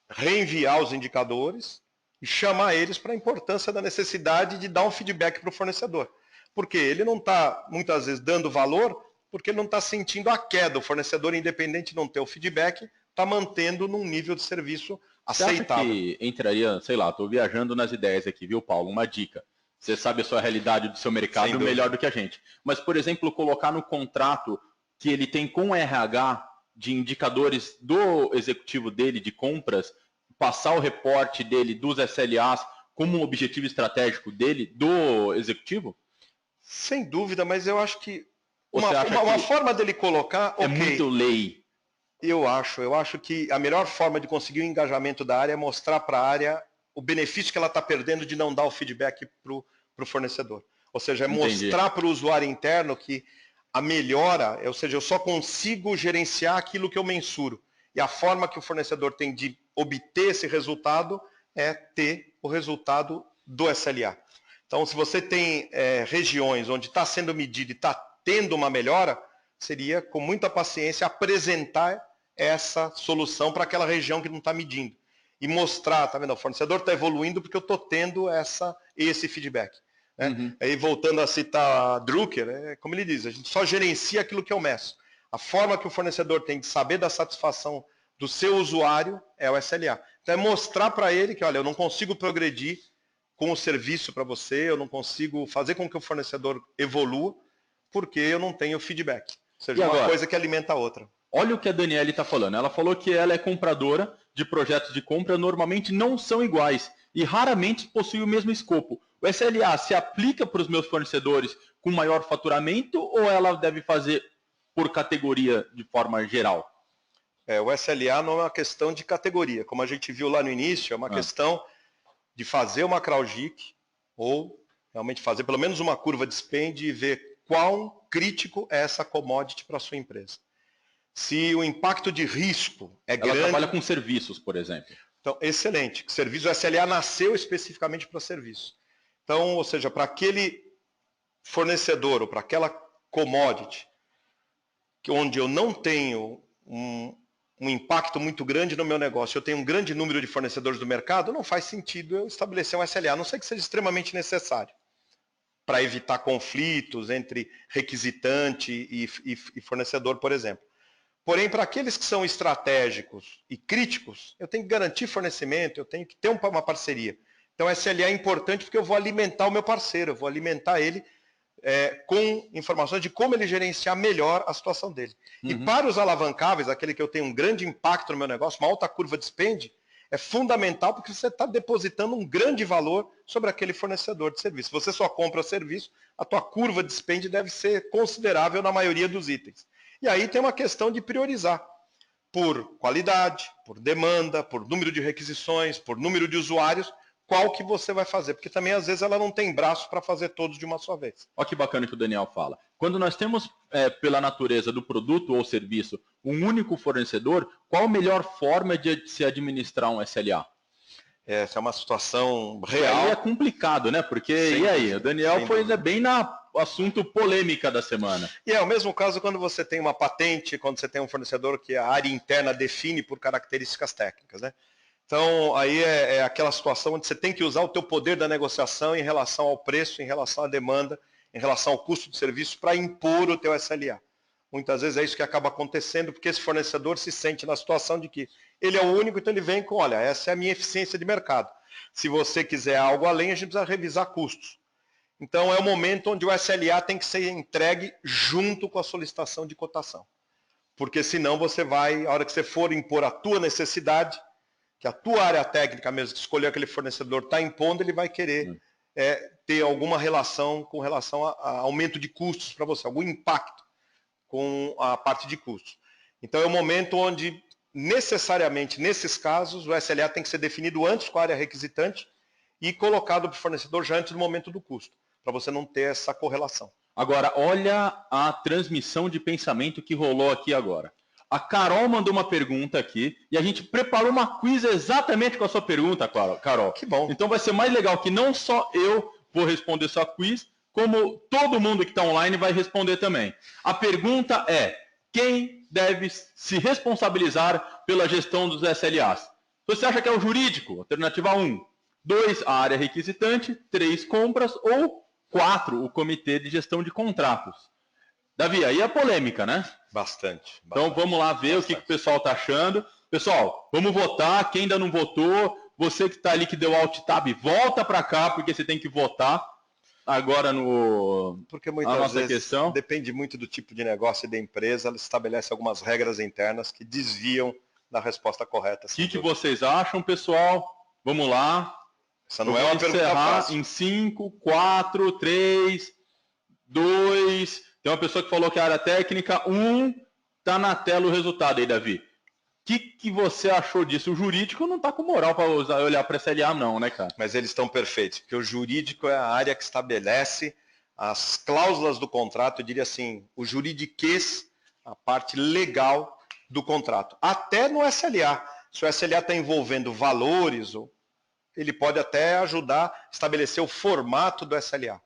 reenviar os indicadores e chamar eles para a importância da necessidade de dar um feedback para o fornecedor. Porque ele não está, muitas vezes, dando valor, porque ele não está sentindo a queda. O fornecedor, independente de não ter o feedback, está mantendo num nível de serviço aceitável. Você acha que entraria, sei lá, estou viajando nas ideias aqui, viu, Paulo? Uma dica. Você sabe a sua realidade do seu mercado melhor do que a gente. Mas, por exemplo, colocar no contrato que ele tem com o RH de indicadores do executivo dele, de compras, passar o reporte dele dos SLAs como um objetivo estratégico dele, do executivo? Sem dúvida, mas eu acho que uma forma dele colocar... É muito lei. Eu acho que a melhor forma de conseguir o engajamento da área é mostrar para a área o benefício que ela está perdendo de não dar o feedback para o fornecedor. Ou seja, é mostrar para o usuário interno que a melhora, ou seja, eu só consigo gerenciar aquilo que eu mensuro. E a forma que o fornecedor tem de obter esse resultado é ter o resultado do SLA. Então, se você tem regiões onde está sendo medido e está tendo uma melhora, seria, com muita paciência, apresentar essa solução para aquela região que não está medindo. E mostrar, tá vendo? O fornecedor está evoluindo porque eu estou tendo esse feedback. Né? Uhum. Aí, voltando a citar Drucker, como ele diz, a gente só gerencia aquilo que eu meço. A forma que o fornecedor tem de saber da satisfação do seu usuário é o SLA. Então, é mostrar para ele que, olha, eu não consigo progredir com o serviço para você, eu não consigo fazer com que o fornecedor evolua, porque eu não tenho feedback. Ou seja, uma coisa que alimenta a outra. Olha o que a Daniele está falando. Ela falou que ela é compradora de projetos de compra, normalmente não são iguais e raramente possuem o mesmo escopo. O SLA se aplica para os meus fornecedores com maior faturamento ou ela deve fazer por categoria de forma geral? O SLA não é uma questão de categoria. Como a gente viu lá no início, é uma questão de fazer uma CRAWGIC ou realmente fazer pelo menos uma curva de spend e ver quão crítico é essa commodity para a sua empresa. Se o impacto de risco é grande... Ela trabalha com serviços, por exemplo. Então, excelente. Serviço, o SLA nasceu especificamente para serviço. Então, ou seja, para aquele fornecedor ou para aquela commodity onde eu não tenho um impacto muito grande no meu negócio, eu tenho um grande número de fornecedores do mercado, não faz sentido eu estabelecer um SLA, a não ser que seja extremamente necessário, para evitar conflitos entre requisitante e fornecedor, por exemplo. Porém, para aqueles que são estratégicos e críticos, eu tenho que garantir fornecimento, eu tenho que ter uma parceria. Então, SLA é importante porque eu vou alimentar o meu parceiro, eu vou alimentar ele com informações de como ele gerenciar melhor a situação dele. Uhum. E para os alavancáveis, aquele que eu tenho um grande impacto no meu negócio, uma alta curva de spend, é fundamental porque você está depositando um grande valor sobre aquele fornecedor de serviço. Se você só compra serviço, a tua curva de spend deve ser considerável na maioria dos itens. E aí tem uma questão de priorizar por qualidade, por demanda, por número de requisições, por número de usuários, qual que você vai fazer. Porque também, às vezes, ela não tem braço para fazer todos de uma só vez. Olha que bacana que o Daniel fala. Quando nós temos, pela natureza do produto ou serviço, um único fornecedor, qual a melhor forma de se administrar um SLA? Essa é uma situação real. E aí é complicado, né? Porque, e aí? O Daniel foi bem na assunto polêmica da semana. E é o mesmo caso quando você tem uma patente, quando você tem um fornecedor que a área interna define por características técnicas, né? Então, aí é aquela situação onde você tem que usar o teu poder da negociação em relação ao preço, em relação à demanda, em relação ao custo de serviço para impor o teu SLA. Muitas vezes é isso que acaba acontecendo, porque esse fornecedor se sente na situação de que ele é o único, então ele vem com, olha, essa é a minha eficiência de mercado. Se você quiser algo além, a gente precisa revisar custos. Então é o momento onde o SLA tem que ser entregue junto com a solicitação de cotação. Porque senão você vai, a hora que você for impor a tua necessidade, que a tua área técnica mesmo que escolheu aquele fornecedor está impondo, ele vai querer ter alguma relação com relação a aumento de custos para você, algum impacto com a parte de custos. Então é o momento onde, necessariamente, nesses casos, o SLA tem que ser definido antes com a área requisitante e colocado para o fornecedor já antes do momento do custo, para você não ter essa correlação. Agora, olha a transmissão de pensamento que rolou aqui agora. A Carol mandou uma pergunta aqui e a gente preparou uma quiz exatamente com a sua pergunta, Carol. Que bom. Então vai ser mais legal que não só eu vou responder sua quiz, como todo mundo que está online vai responder também. A pergunta é: quem deve se responsabilizar pela gestão dos SLAs? Você acha que é o jurídico? Alternativa 1. 2, a área requisitante. 3, compras. Ou 4, o comitê de gestão de contratos. Davi, aí é polêmica, né? Bastante. Então vamos lá ver o que o pessoal está achando. Pessoal, vamos votar. Quem ainda não votou, você que está ali que deu alt tab, volta para cá, porque você tem que votar agora no porque muitas vezes depende muito do tipo de negócio e da empresa, ela estabelece algumas regras internas que desviam da resposta correta. O que vocês acham, pessoal? Vamos lá. Essa não é uma pergunta fácil. Em 5, 4, 3, 2. Tem uma pessoa que falou que a área técnica 1. Tá na tela o resultado aí, Davi. O que você achou disso? O jurídico não está com moral para olhar para SLA não, né, cara? Mas eles estão perfeitos, porque o jurídico é a área que estabelece as cláusulas do contrato, eu diria assim, o juridiquês, a parte legal do contrato. Até no SLA. Se o SLA está envolvendo valores, ele pode até ajudar a estabelecer o formato do SLA.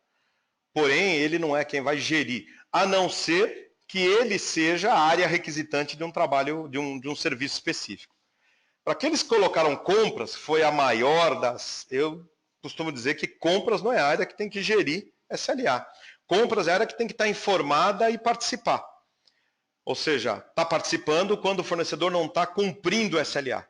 Porém, ele não é quem vai gerir, a não ser que ele seja a área requisitante de um trabalho, de um serviço específico. Para aqueles que colocaram compras, foi a maior das... Eu costumo dizer que compras não é a área que tem que gerir SLA. Compras é a área que tem que estar informada e participar. Ou seja, está participando quando o fornecedor não está cumprindo o SLA.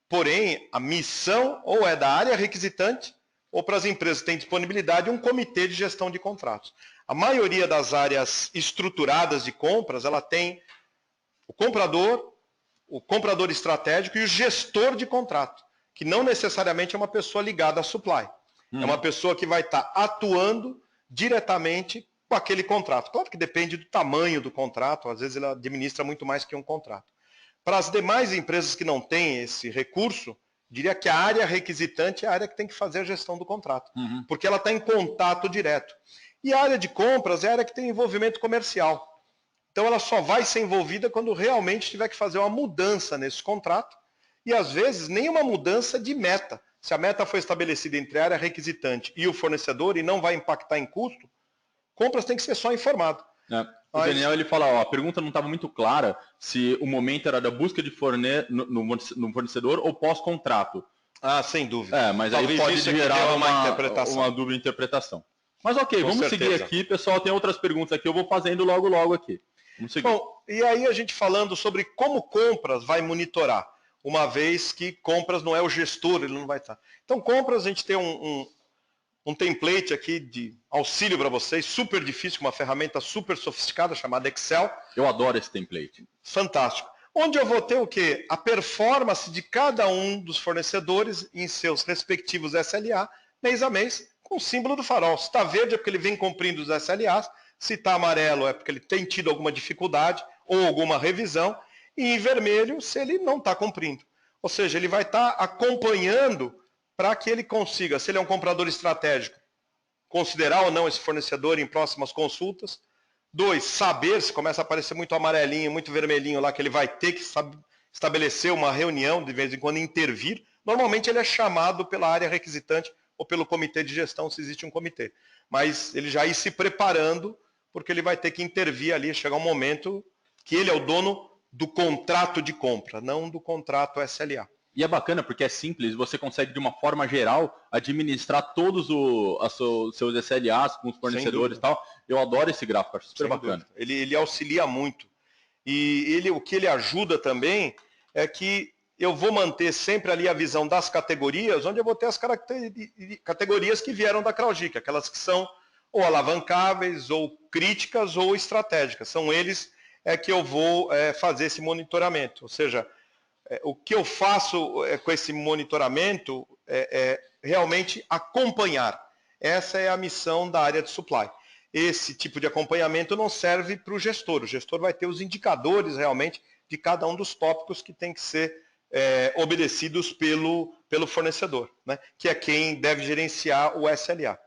Porém, a missão ou é da área requisitante, ou para as empresas que têm disponibilidade, um comitê de gestão de contratos. A maioria das áreas estruturadas de compras, ela tem o comprador estratégico e o gestor de contrato, que não necessariamente é uma pessoa ligada à supply. É uma pessoa que vai estar atuando diretamente com aquele contrato. Claro que depende do tamanho do contrato, às vezes ele administra muito mais que um contrato. Para as demais empresas que não têm esse recurso, diria que a área requisitante é a área que tem que fazer a gestão do contrato, porque ela está em contato direto. E a área de compras é a área que tem envolvimento comercial. Então ela só vai ser envolvida quando realmente tiver que fazer uma mudança nesse contrato, e às vezes nem uma mudança de meta. Se a meta foi estabelecida entre a área requisitante e o fornecedor e não vai impactar em custo, compras tem que ser só informado. O Daniel ele fala, ó, a pergunta não estava muito clara se o momento era da busca de no fornecedor ou pós-contrato. Ah, sem dúvida. Mas talvez aí pode gerar uma dúvida interpretação. Mas ok, vamos seguir aqui, pessoal. Tem outras perguntas aqui, eu vou fazendo logo aqui. Vamos seguir. Bom, e aí a gente falando sobre como compras vai monitorar, uma vez que compras não é o gestor, ele não vai estar. Então, compras, a gente tem um template aqui de auxílio para vocês, super difícil, com uma ferramenta super sofisticada chamada Excel. Eu adoro esse template. Fantástico. Onde eu vou ter o quê? A performance de cada um dos fornecedores em seus respectivos SLA, mês a mês, com o símbolo do farol. Se está verde é porque ele vem cumprindo os SLAs, se está amarelo é porque ele tem tido alguma dificuldade, ou alguma revisão, e em vermelho se ele não está cumprindo. Ou seja, ele vai estar acompanhando para que ele consiga, se ele é um comprador estratégico, considerar ou não esse fornecedor em próximas consultas. 2, saber, se começa a aparecer muito amarelinho, muito vermelhinho lá, que ele vai ter que estabelecer uma reunião, de vez em quando intervir. Normalmente ele é chamado pela área requisitante ou pelo comitê de gestão, se existe um comitê. Mas ele já ir se preparando, porque ele vai ter que intervir ali, chegar um momento que ele é o dono do contrato de compra, não do contrato SLA. E é bacana porque é simples, você consegue de uma forma geral administrar todos os seus SLAs com os fornecedores e tal. Eu adoro esse gráfico, acho super bacana. Ele auxilia muito. E o que ele ajuda também é que eu vou manter sempre ali a visão das categorias, onde eu vou ter as categorias que vieram da CRAUGIC, aquelas que são ou alavancáveis, ou críticas, ou estratégicas. São eles que eu vou fazer esse monitoramento. Ou seja, o que eu faço com esse monitoramento é realmente acompanhar. Essa é a missão da área de supply. Esse tipo de acompanhamento não serve para o gestor. O gestor vai ter os indicadores realmente de cada um dos tópicos que tem que ser obedecidos pelo fornecedor, né? Que é quem deve gerenciar o SLA.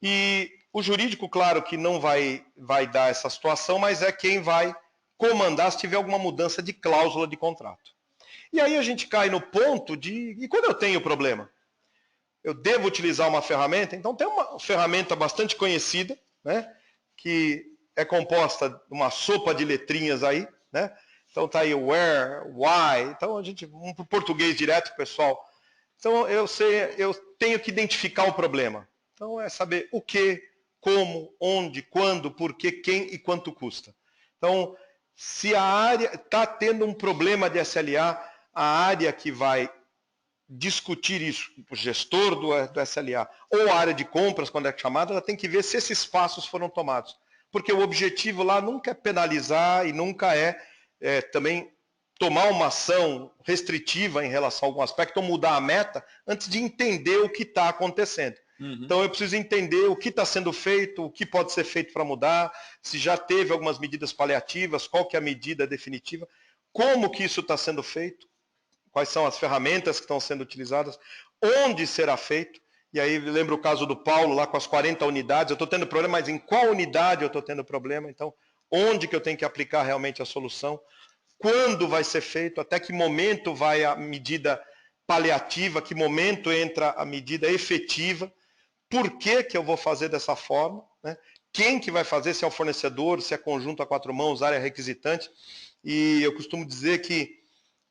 E o jurídico, claro que não vai dar essa situação, mas é quem vai comandar se tiver alguma mudança de cláusula de contrato. E aí a gente cai no ponto de... E quando eu tenho problema? Eu devo utilizar uma ferramenta? Então tem uma ferramenta bastante conhecida, né? Que é composta de uma sopa de letrinhas aí, né? Então tá aí where, why. Então a gente, vamos para o português direto, pessoal. Então eu tenho que identificar o problema. Então é saber o que, como, onde, quando, por quê, quem e quanto custa. Então, se a área está tendo um problema de SLA, a área que vai discutir isso, o gestor do SLA, ou a área de compras, quando é chamada, ela tem que ver se esses passos foram tomados. Porque o objetivo lá nunca é penalizar e nunca é também tomar uma ação restritiva em relação a algum aspecto ou mudar a meta antes de entender o que está acontecendo. Uhum. Então eu preciso entender o que está sendo feito, o que pode ser feito para mudar, se já teve algumas medidas paliativas, qual que é a medida definitiva, como que isso está sendo feito, quais são as ferramentas que estão sendo utilizadas, onde será feito. E aí lembra o caso do Paulo lá com as 40 unidades, eu estou tendo problema, mas em qual unidade eu estou tendo problema? Então, onde que eu tenho que aplicar realmente a solução? Quando vai ser feito? Até que momento vai a medida paliativa? Que momento entra a medida efetiva? Por que que eu vou fazer dessa forma? Né? Quem que vai fazer? Se é o fornecedor, se é conjunto a 4 mãos, área requisitante. E eu costumo dizer que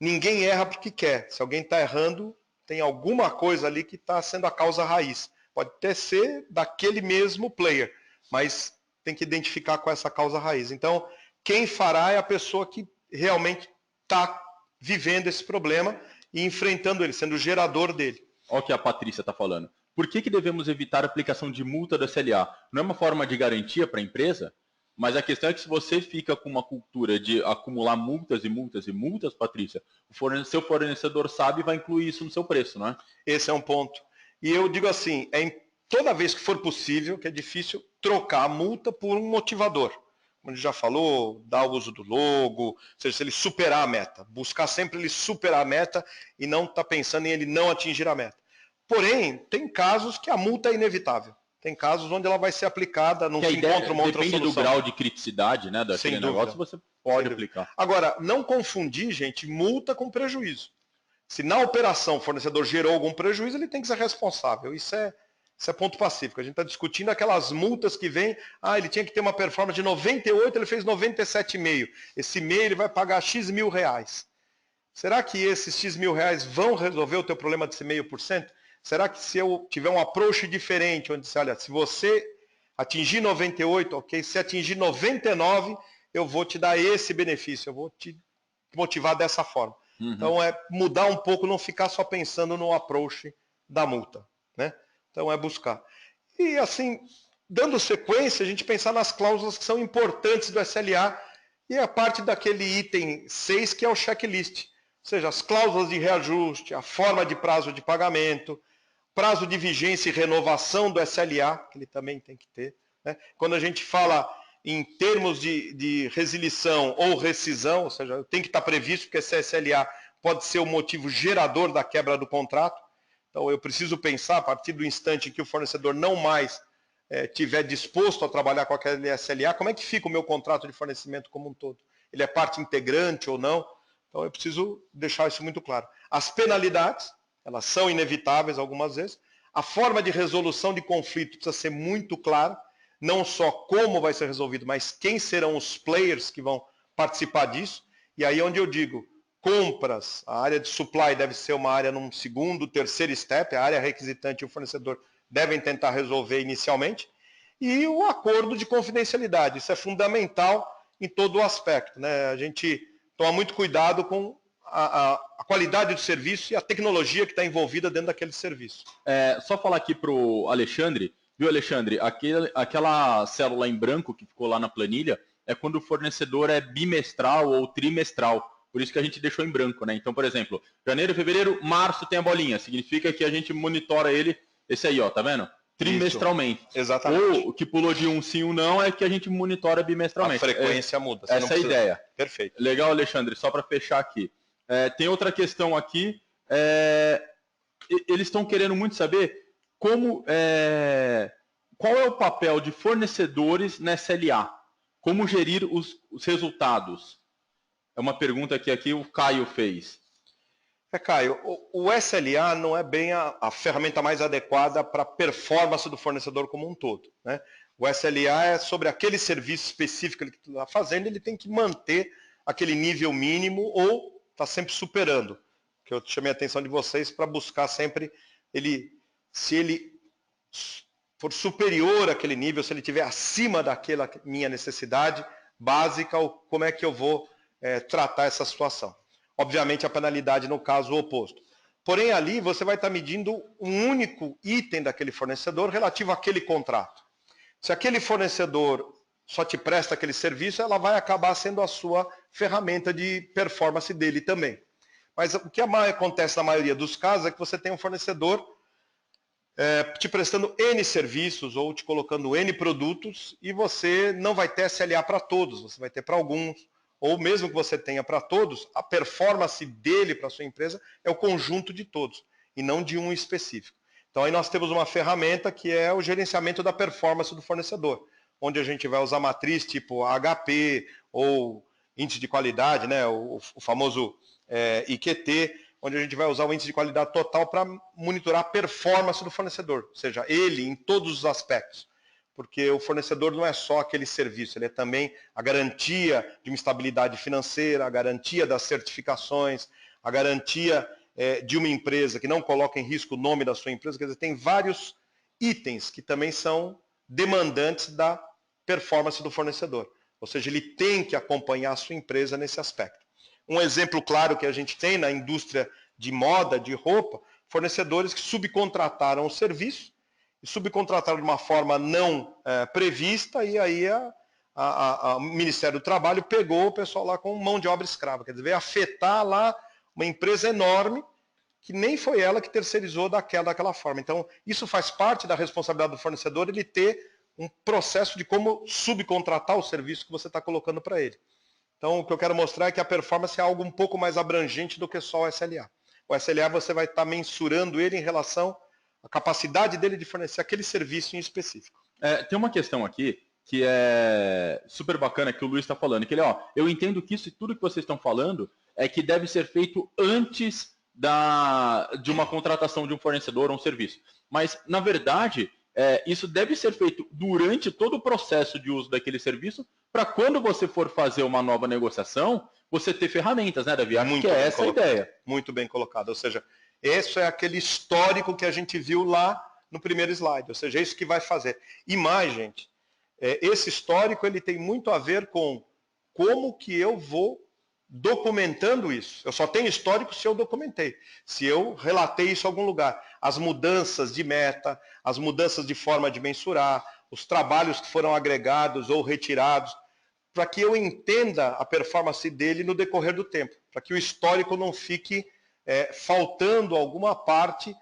ninguém erra porque quer. Se alguém está errando, tem alguma coisa ali que está sendo a causa raiz. Pode até ser daquele mesmo player, mas tem que identificar qual é essa causa raiz. Então, quem fará é a pessoa que realmente está vivendo esse problema e enfrentando ele, sendo o gerador dele. Olha o que a Patrícia está falando. Por que devemos evitar a aplicação de multa do SLA? Não é uma forma de garantia para a empresa? Mas a questão é que se você fica com uma cultura de acumular multas e multas e multas, Patrícia, o seu fornecedor sabe e vai incluir isso no seu preço, não é? Esse é um ponto. E eu digo assim, toda vez que for possível, que é difícil, trocar a multa por um motivador. Como a gente já falou, dar o uso do logo, ou seja, se ele superar a meta. Buscar sempre ele superar a meta e não estar pensando em ele não atingir a meta. Porém, tem casos que a multa é inevitável. Tem casos onde ela vai ser aplicada, não se encontra uma outra solução. Depende do grau de criticidade, né, daquele negócio, você pode aplicar. Agora, não confundir, gente, multa com prejuízo. Se na operação o fornecedor gerou algum prejuízo, ele tem que ser responsável. Isso é ponto pacífico. A gente está discutindo aquelas multas que vêm, ele tinha que ter uma performance de 98, ele fez 97,5. Esse mês ele vai pagar X mil reais. Será que esses X mil reais vão resolver o teu problema desse 0,5%? Será que se eu tiver um approach diferente, onde você, olha, se você atingir 98, ok, se atingir 99, eu vou te dar esse benefício, eu vou te motivar dessa forma. Uhum. Então é mudar um pouco, não ficar só pensando no approach da multa, né? Então é buscar. E assim, dando sequência, a gente pensar nas cláusulas que são importantes do SLA e a parte daquele item 6 que é o checklist. Ou seja, as cláusulas de reajuste, a forma de prazo de pagamento, prazo de vigência e renovação do SLA, que ele também tem que ter. Né? Quando a gente fala em termos de resilição ou rescisão, ou seja, tem que estar previsto, porque esse SLA pode ser o motivo gerador da quebra do contrato. Então, eu preciso pensar, a partir do instante em que o fornecedor não mais tiver disposto a trabalhar com aquele SLA, como é que fica o meu contrato de fornecimento como um todo? Ele é parte integrante ou não? Então, eu preciso deixar isso muito claro. As penalidades, elas são inevitáveis algumas vezes. A forma de resolução de conflito precisa ser muito clara, não só como vai ser resolvido, mas quem serão os players que vão participar disso. E aí é onde eu digo, compras, a área de supply deve ser uma área num segundo, terceiro step, a área requisitante e o fornecedor devem tentar resolver inicialmente. E o acordo de confidencialidade, isso é fundamental em todo o aspecto, né? A gente toma muito cuidado com a qualidade do serviço e a tecnologia que está envolvida dentro daquele serviço. Só falar aqui para o Alexandre, viu, Alexandre? Aquela célula em branco que ficou lá na planilha é quando o fornecedor é bimestral ou trimestral. Por isso que a gente deixou em branco, né? Então, por exemplo, janeiro, fevereiro, março tem a bolinha. Significa que a gente monitora ele, esse aí, ó, tá vendo? Trimestralmente. Isso, exatamente. Ou o que pulou de um sim, um não, é que a gente monitora bimestralmente. A frequência muda. Essa é a ideia. Perfeito. Legal, Alexandre. Só para fechar aqui. Tem outra questão aqui. Eles estão querendo muito saber qual é o papel de fornecedores na SLA. Como gerir os resultados? É uma pergunta que aqui o Caio fez. Caio, o SLA não é bem a ferramenta mais adequada para a performance do fornecedor como um todo, né? O SLA é sobre aquele serviço específico que ele está fazendo, ele tem que manter aquele nível mínimo ou está sempre superando. Que eu chamei a atenção de vocês para buscar sempre, se ele for superior àquele nível, se ele estiver acima daquela minha necessidade básica, como é que eu vou tratar essa situação. Obviamente, a penalidade no caso oposto. Porém, ali você vai estar medindo um único item daquele fornecedor relativo àquele contrato. Se aquele fornecedor só te presta aquele serviço, ela vai acabar sendo a sua ferramenta de performance dele também. Mas o que acontece na maioria dos casos é que você tem um fornecedor te prestando N serviços ou te colocando N produtos e você não vai ter SLA para todos, você vai ter para alguns. Ou mesmo que você tenha para todos, a performance dele para a sua empresa é o conjunto de todos, e não de um específico. Então aí nós temos uma ferramenta que é o gerenciamento da performance do fornecedor, onde a gente vai usar matriz tipo HP ou índice de qualidade, né, o famoso IQT, onde a gente vai usar o índice de qualidade total para monitorar a performance do fornecedor, ou seja, ele em todos os aspectos. Porque o fornecedor não é só aquele serviço, ele é também a garantia de uma estabilidade financeira, a garantia das certificações, a garantia de uma empresa que não coloca em risco o nome da sua empresa. Quer dizer, tem vários itens que também são demandantes da performance do fornecedor. Ou seja, ele tem que acompanhar a sua empresa nesse aspecto. Um exemplo claro que a gente tem na indústria de moda, de roupa, fornecedores que subcontrataram o serviço, e subcontrataram de uma forma não prevista, e aí o Ministério do Trabalho pegou o pessoal lá com mão de obra escrava, quer dizer, veio afetar lá uma empresa enorme, que nem foi ela que terceirizou daquela forma. Então, isso faz parte da responsabilidade do fornecedor, ele ter um processo de como subcontratar o serviço que você está colocando para ele. Então, o que eu quero mostrar é que a performance é algo um pouco mais abrangente do que só o SLA. O SLA você vai estar mensurando ele em relação a capacidade dele de fornecer aquele serviço em específico. Tem uma questão aqui que é super bacana que o Luiz está falando, que ele, eu entendo que isso e tudo que vocês estão falando é que deve ser feito antes de uma contratação de um fornecedor ou um serviço. Mas, na verdade, isso deve ser feito durante todo o processo de uso daquele serviço, para quando você for fazer uma nova negociação, você ter ferramentas, né, Davi? Acho que é essa a ideia. Muito bem colocado. Ou seja, esse é aquele histórico que a gente viu lá no primeiro slide. Ou seja, é isso que vai fazer. E mais, gente, esse histórico ele tem muito a ver com como que eu vou documentando isso. Eu só tenho histórico se eu documentei, se eu relatei isso em algum lugar. As mudanças de meta, as mudanças de forma de mensurar, os trabalhos que foram agregados ou retirados, para que eu entenda a performance dele no decorrer do tempo, para que o histórico não fique faltando alguma parte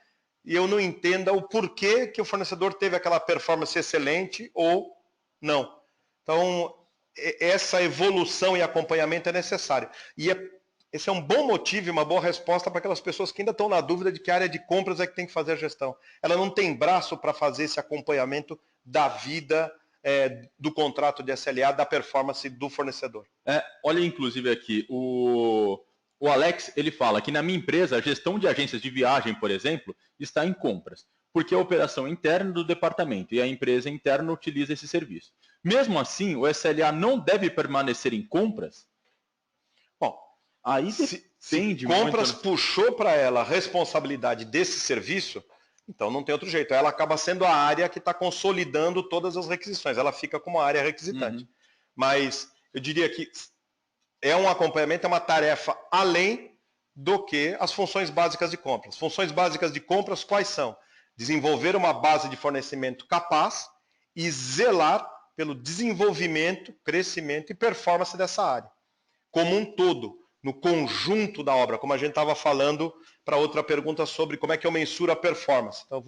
e eu não entenda o porquê que o fornecedor teve aquela performance excelente ou não. Então, essa evolução e acompanhamento é necessário. E esse é um bom motivo e uma boa resposta para aquelas pessoas que ainda estão na dúvida de que área de compras é que tem que fazer a gestão. Ela não tem braço para fazer esse acompanhamento da vida do contrato de SLA, da performance do fornecedor. Olha, inclusive aqui, o Alex, ele fala que na minha empresa, a gestão de agências de viagem, por exemplo, está em compras, porque é a operação interna do departamento e a empresa interna utiliza esse serviço. Mesmo assim, o SLA não deve permanecer em compras? Bom, aí se compras muito, puxou para ela a responsabilidade desse serviço, então não tem outro jeito. Ela acaba sendo a área que está consolidando todas as requisições. Ela fica como a área requisitante. Mas eu diria que é um acompanhamento, é uma tarefa além do que as funções básicas de compras. Funções básicas de compras quais são? Desenvolver uma base de fornecimento capaz e zelar pelo desenvolvimento, crescimento e performance dessa área. Como um todo, no conjunto da obra, como a gente estava falando para outra pergunta sobre como é que eu mensuro a performance. Então,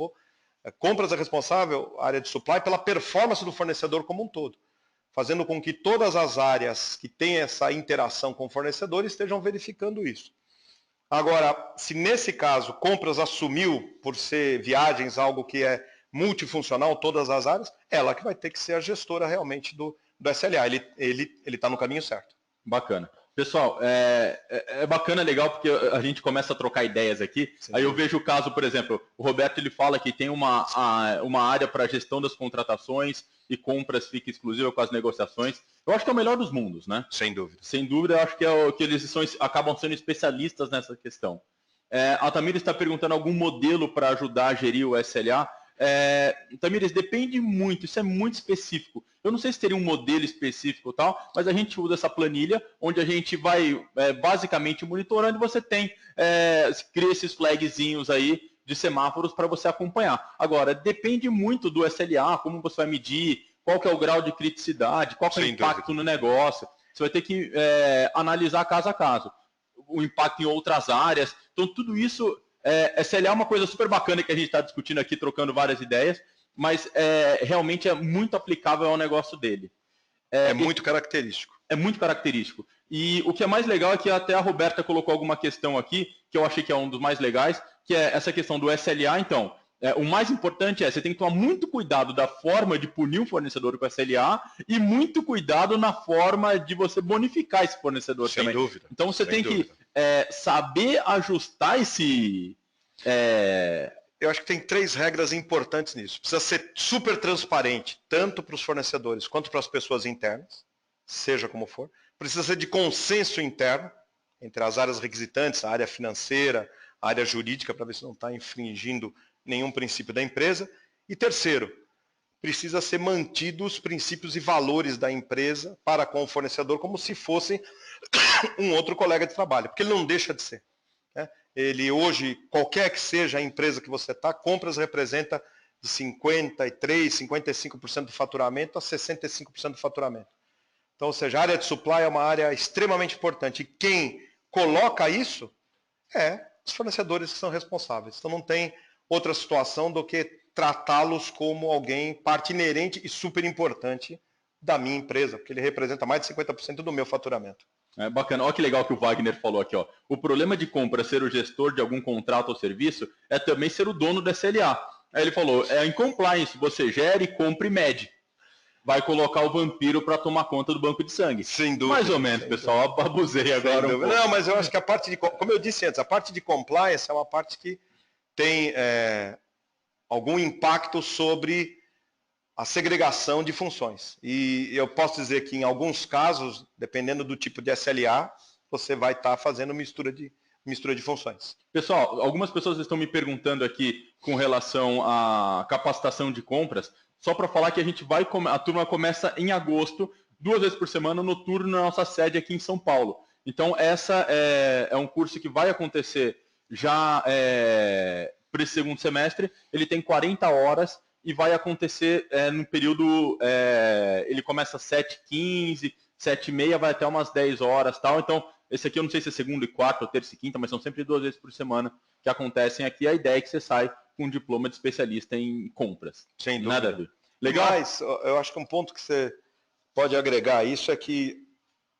compras é responsável, área de supply, pela performance do fornecedor como um todo, fazendo com que todas as áreas que têm essa interação com o fornecedor estejam verificando isso. Agora, se nesse caso, compras assumiu, por ser viagens, algo que é multifuncional, todas as áreas, ela que vai ter que ser a gestora realmente do SLA. Ele está no caminho certo. Bacana. Pessoal, é bacana, legal, porque a gente começa a trocar ideias aqui. Sim. Aí eu vejo o caso, por exemplo, o Roberto ele fala que tem uma área para gestão das contratações e compras fica exclusiva com as negociações. Eu acho que é o melhor dos mundos, né? Sem dúvida. Sem dúvida, eu acho que que eles acabam sendo especialistas nessa questão. A Tamires está perguntando algum modelo para ajudar a gerir o SLA. Tamires, depende muito, isso é muito específico. Eu não sei se teria um modelo específico e tal, mas a gente usa essa planilha, onde a gente vai basicamente monitorando e você cria esses flagzinhos aí de semáforos para você acompanhar. Agora, depende muito do SLA, como você vai medir, qual que é o grau de criticidade, qual que é o impacto no negócio. Você vai ter que analisar caso a caso. O impacto em outras áreas. Então, tudo isso... SLA é uma coisa super bacana que a gente está discutindo aqui, trocando várias ideias, mas realmente é muito aplicável ao negócio dele. É muito característico. É muito característico. E o que é mais legal é que até a Roberta colocou alguma questão aqui, que eu achei que é um dos mais legais, que é essa questão do SLA. Então, o mais importante você tem que tomar muito cuidado da forma de punir um fornecedor com SLA e muito cuidado na forma de você bonificar esse fornecedor também. Sem dúvida. Então, você tem que saber ajustar esse... Eu acho que tem 3 regras importantes nisso. Precisa ser super transparente, tanto para os fornecedores quanto para as pessoas internas, seja como for. Precisa ser de consenso interno, entre as áreas requisitantes, a área financeira, a área jurídica, para ver se não está infringindo nenhum princípio da empresa. E terceiro, precisa ser mantidos os princípios e valores da empresa para com o fornecedor como se fosse um outro colega de trabalho, porque ele não deixa de ser. Ele hoje, qualquer que seja a empresa que você está, compras representa de 53%, 55% do faturamento a 65% do faturamento. Então, ou seja, a área de supply é uma área extremamente importante. E quem coloca isso os fornecedores que são responsáveis. Então não tem outra situação do que tratá-los como alguém, parte inerente e super importante da minha empresa, porque ele representa mais de 50% do meu faturamento. Bacana. Olha que legal que o Wagner falou aqui. Ó. O problema de compra ser o gestor de algum contrato ou serviço é também ser o dono do SLA. Aí ele falou, em compliance, você gere, compra e mede. Vai colocar o vampiro para tomar conta do banco de sangue. Sem dúvida. Mais ou menos, pessoal. Abusei agora um pouco. Não, mas eu acho que a parte de... Como eu disse antes, a parte de compliance é uma parte que tem algum impacto sobre a segregação de funções. E eu posso dizer que em alguns casos, dependendo do tipo de SLA, você vai estar fazendo mistura de funções. Pessoal, algumas pessoas estão me perguntando aqui com relação à capacitação de compras, só para falar que a turma começa em agosto, 2 vezes por semana, noturno na nossa sede aqui em São Paulo. Então, essa é um curso que vai acontecer já para esse segundo semestre. Ele tem 40 horas e vai acontecer no período... ele começa às 7h15, 7h30, vai até umas 10 horas. Tal. Então, esse aqui eu não sei se é segunda e quarta, ou terça e quinta, mas são sempre 2 vezes por semana que acontecem aqui. A ideia é que você sai com um diploma de especialista em compras. Sem dúvida. Nada a ver. Legal? Mas eu acho que um ponto que você pode agregar a isso é que,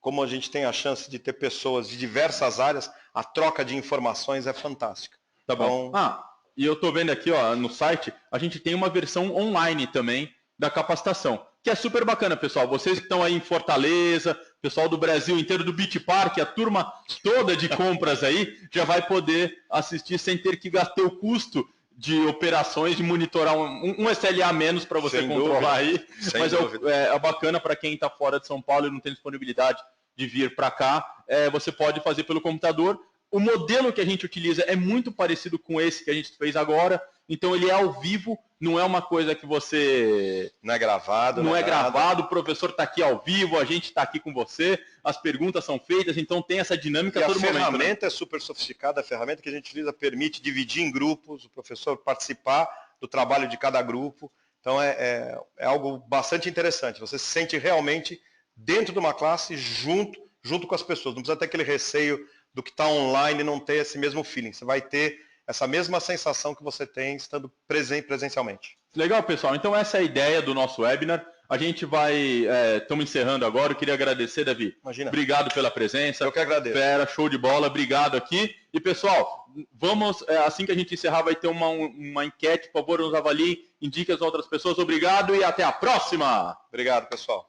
como a gente tem a chance de ter pessoas de diversas áreas, a troca de informações é fantástica. Tá bom. Então, E eu estou vendo aqui, ó, no site, a gente tem uma versão online também da capacitação, que é super bacana, pessoal. Vocês que estão aí em Fortaleza, pessoal do Brasil inteiro, do Beach Park, a turma toda de compras aí, já vai poder assistir sem ter que gastar o custo de operações, de monitorar um SLA menos para você Sem controlar dúvida. aí. Sem Mas dúvida. é bacana para quem está fora de São Paulo e não tem disponibilidade de vir para cá, você pode fazer pelo computador. O modelo que a gente utiliza é muito parecido com esse que a gente fez agora, então ele é ao vivo, não é uma coisa que você... Não é gravado. Não é nada. gravado, o professor está aqui ao vivo, a gente está aqui com você, as perguntas são feitas, então tem essa dinâmica E a todo momento. A Né? ferramenta é super sofisticada, a ferramenta que a gente utiliza permite dividir em grupos, o professor participar do trabalho de cada grupo. Então é algo bastante interessante. Você se sente realmente dentro de uma classe junto com as pessoas. Não precisa ter aquele receio do que está online e não ter esse mesmo feeling. Você vai ter essa mesma sensação que você tem estando presencialmente. Legal, pessoal. Então essa é a ideia do nosso webinar. A gente estamos encerrando agora. Eu queria agradecer, Davi. Imagina. Obrigado pela presença. Eu que agradeço. Fera, show de bola. Obrigado aqui. E, pessoal, vamos, assim que a gente encerrar, vai ter uma enquete. Por favor, nos avaliem, indique as outras pessoas. Obrigado e até a próxima. Obrigado, pessoal.